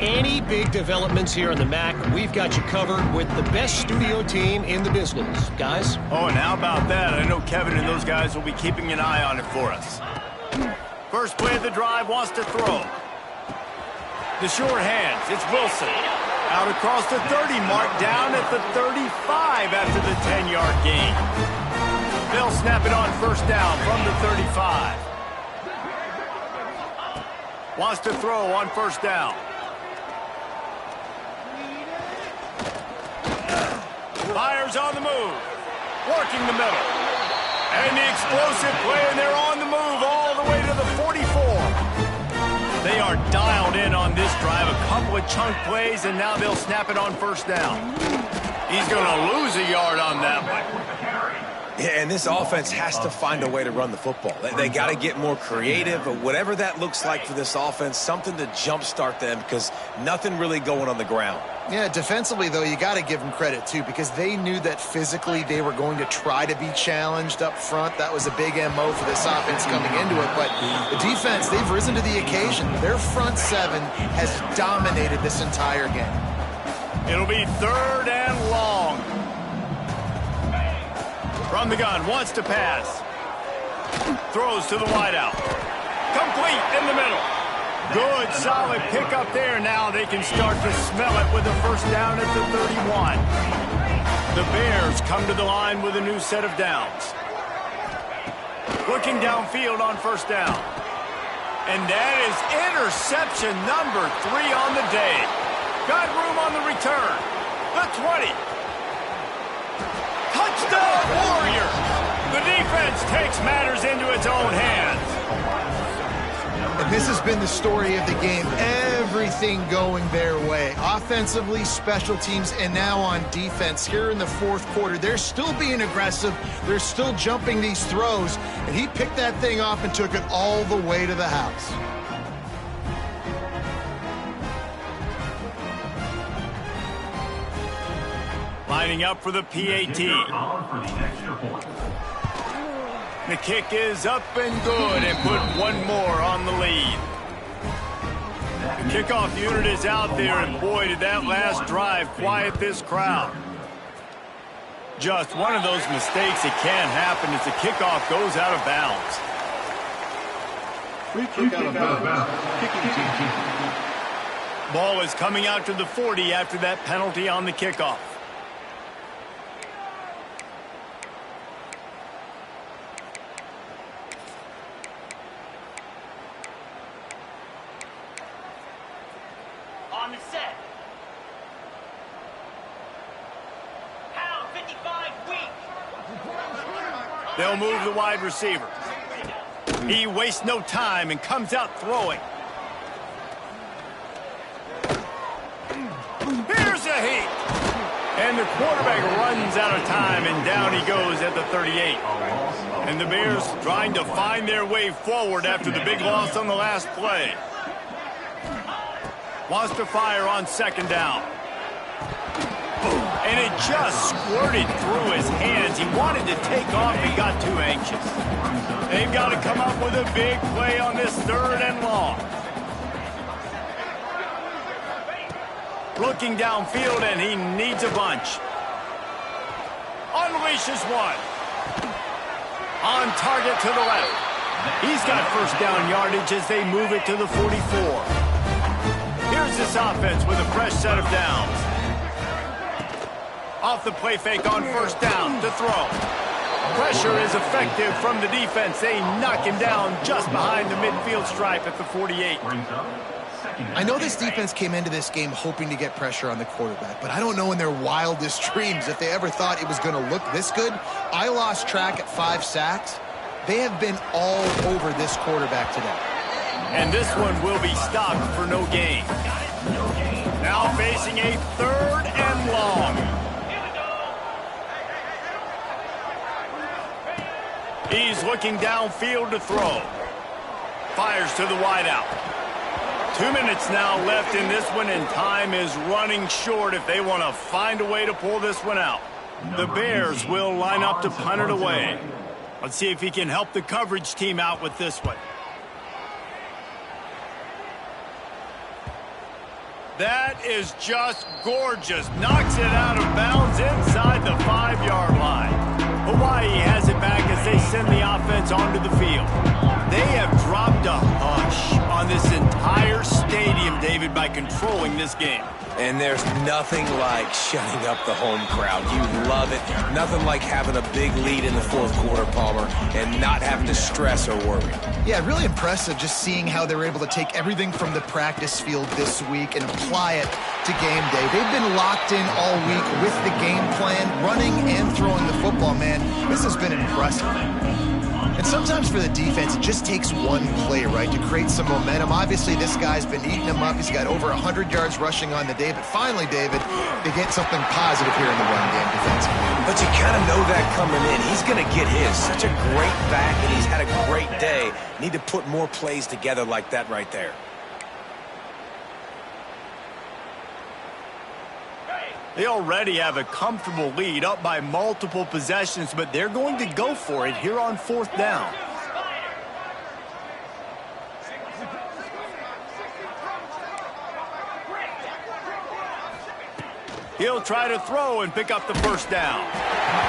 Any big developments here in the MAC, we've got you covered with the best studio team in the business. Guys? Oh, and how about that? I know Kevin and those guys will be keeping an eye on it for us. First play of the drive, wants to throw. The short hands, it's Wilson. Out across the 30 mark, down at the 35 after the 10-yard gain. They'll snap it on 1st down from the 35. Wants to throw on 1st down. Fires on the move. Working the middle. And the explosive play, and they're on the move all the way to the 44. They are dialed in on this drive. A couple of chunk plays, and now they'll snap it on 1st down. He's going to lose a yard on that one. Yeah, and this offense has to find a way to run the football. They got to get more creative, but whatever that looks like for this offense, something to jumpstart them because nothing really going on the ground. Yeah, defensively, though, you got to give them credit, too, because they knew that physically they were going to try to be challenged up front. That was a big MO for this offense coming into it. But the defense, they've risen to the occasion. Their front 7 has dominated this entire game. It'll be 3rd and long. From the gun, wants to pass. Throws to the wideout. Complete in the middle. Good, solid pickup there. Now they can start to smell it with a 1st down at the 31. The Bears come to the line with a new set of downs. Looking downfield on 1st down. And that is interception number 3 on the day. Got room on the return. The 20. Touchdown, Warriors! The defense takes matters into its own hands. And This has been the story of the game. Everything going their way. Offensively, special teams, and now on defense. Here in the fourth quarter, they're still being aggressive. They're still jumping these throws. And he picked that thing off and took it all the way to the house. Lining up for the PAT. The kick is up and good, and put one more on the lead. The kickoff unit is out there, and boy, did that last drive quiet this crowd. Just one of those mistakes that can happen as the kickoff goes out of bounds. Free kick out of bounds. Kicking team. Ball is coming out to the 40 after that penalty on the kickoff. On the set. Pound 55 weak. They'll move the wide receiver. He wastes no time and comes out throwing. Here's a heat. And the quarterback runs out of time, and down he goes at the 38. And the Bears trying to find their way forward after the big loss on the last play. Wants to fire on second down. And it just squirted through his hands. He wanted to take off and got too anxious. They've got to come up with a big play on this third and long. Looking downfield, and he needs a bunch. Unleashes one. On target to the left. He's got first down yardage as they move it to the 44. Here's this offense with a fresh set of downs. Off the play fake on first down to throw. Pressure is effective from the defense. They knock him down just behind the midfield stripe at the 48. I know this defense came into this game hoping to get pressure on the quarterback, but I don't know in their wildest dreams if they ever thought it was going to look this good. I lost track at 5 sacks. They have been all over this quarterback today. And this one will be stopped for no gain. Now facing a third and long. He's looking downfield to throw. Fires to the wideout. 2 minutes now left in this one, and time is running short if they want to find a way to pull this one out. The Bears will line up to punt it away. Let's see if he can help the coverage team out with this one. That is just gorgeous. Knocks it out of bounds inside the 5-yard line. Hawaii has it back as they send the offense onto the field. They have dropped a hush on this entire stadium, David, by controlling this game. And there's nothing like shutting up the home crowd. You love it. Nothing like having a big lead in the fourth quarter, Palmer, and not having to stress or worry. Yeah, really impressive just seeing how they were able to take everything from the practice field this week and apply it to game day. They've been locked in all week with the game plan, running and throwing the football, man. This has been impressive. And sometimes for the defense, it just takes one play, right, to create some momentum. Obviously, this guy's been eating him up. He's got over 100 yards rushing on the day. But finally, David, they get something positive here in the run game defensively. But you kind of know that coming in. He's going to get his. Such a great back, and he's had a great day. Need to put more plays together like that right there. They already have a comfortable lead, up by multiple possessions, but they're going to go for it here on fourth down. He'll try to throw and pick up the first down.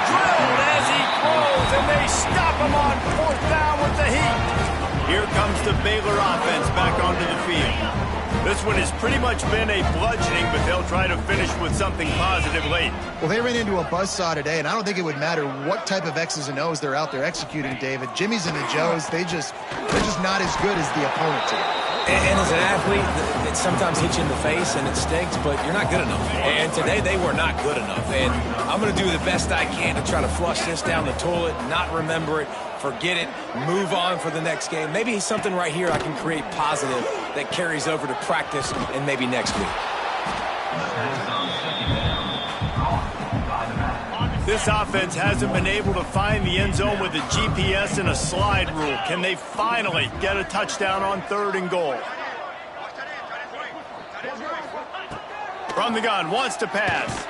Drilled as he throws, and they stop him on fourth down with the heat. Here comes the Baylor offense back onto the field. This one has pretty much been a bludgeoning, but they'll try to finish with something positive late. Well, they ran into a buzzsaw today, and I don't think it would matter what type of X's and O's they're out there executing, David. Jimmy's and the Joes, they're just not as good as the opponent today. And as an athlete, it sometimes hits you in the face and it stinks, but you're not good enough. And today they were not good enough. And I'm going to do the best I can to try to flush this down the toilet, not remember it, forget it, move on for the next game. Maybe something right here I can create positive that carries over to practice and maybe next week. This offense hasn't been able to find the end zone with a GPS and a slide rule. Can they finally get a touchdown on 3rd and goal? From the gun, wants to pass.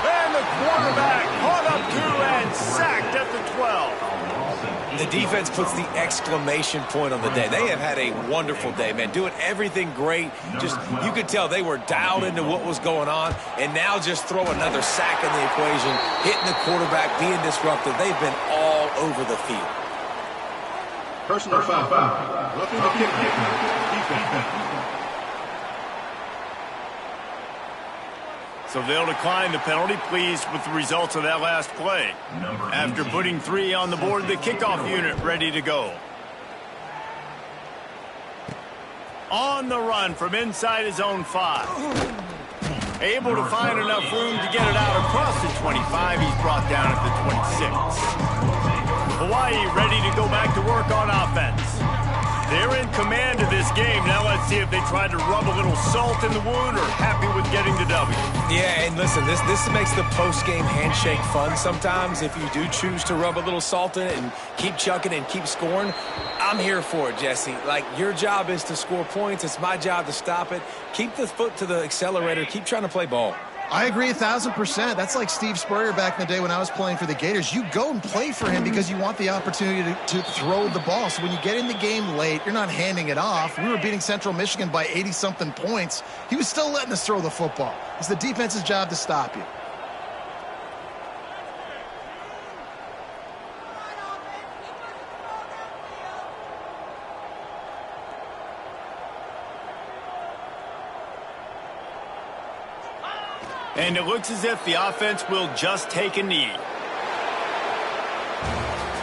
And the quarterback caught up to and sacked at the 12. The defense puts the exclamation point on the day. They have had a wonderful day, man, doing everything great. Just, you could tell they were dialed into what was going on, and now just throw another sack in the equation, hitting the quarterback, being disruptive. They've been all over the field. Personal foul. Looking to kick defense. So they'll decline the penalty, pleased with the results of that last play. After putting 3 on the board, the kickoff unit ready to go. On the run from inside his own 5. Able to find enough room to get it out across the 25. He's brought down at the 26. Hawaii ready to go back to work on offense. They're in command of this game. Now let's see if they try to rub a little salt in the wound or happy with getting the W. Yeah, and listen, this makes the post-game handshake fun sometimes. If you do choose to rub a little salt in it and keep chucking and keep scoring, I'm here for it, Jesse. Like, your job is to score points. It's my job to stop it. Keep the foot to the accelerator. Keep trying to play ball. I agree 1,000%. That's like Steve Spurrier back in the day when I was playing for the Gators. You go and play for him because you want the opportunity to throw the ball. So when you get in the game late, you're not handing it off. We were beating Central Michigan by 80-something points. He was still letting us throw the football. It's the defense's job to stop you. And it looks as if the offense will just take a knee.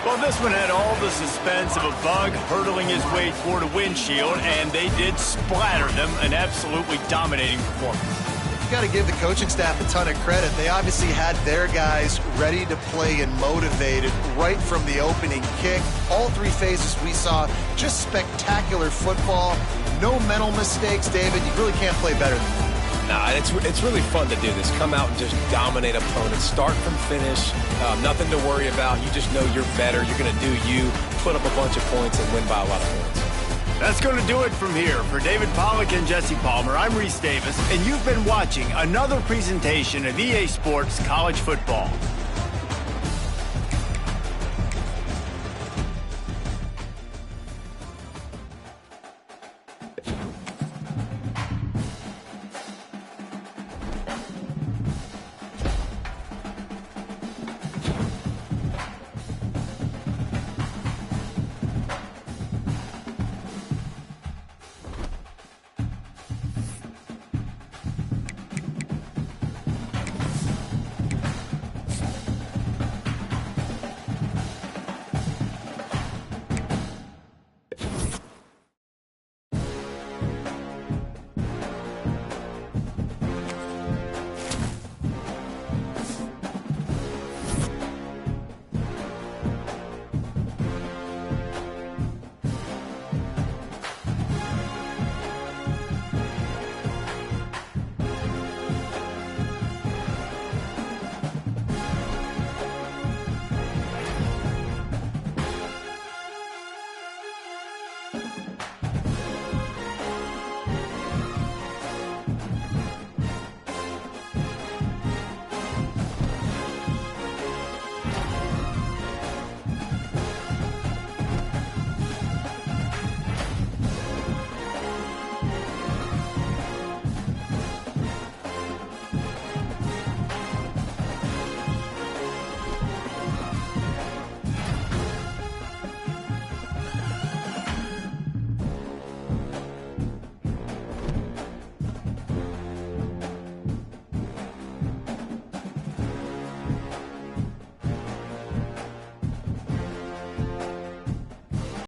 Well, this one had all the suspense of a bug hurtling his way toward a windshield, and they did splatter them. An absolutely dominating performance. You got to give the coaching staff a ton of credit. They obviously had their guys ready to play and motivated right from the opening kick. All 3 phases we saw, just spectacular football. No mental mistakes, David. You really can't play better than that. Nah, it's really fun to do this. Come out and just dominate opponents. Start from finish. Nothing to worry about. You just know you're better. You're going to do you, put up a bunch of points, and win by a lot of points. That's going to do it from here. For David Pollack and Jesse Palmer, I'm Reese Davis, and you've been watching another presentation of EA Sports College Football.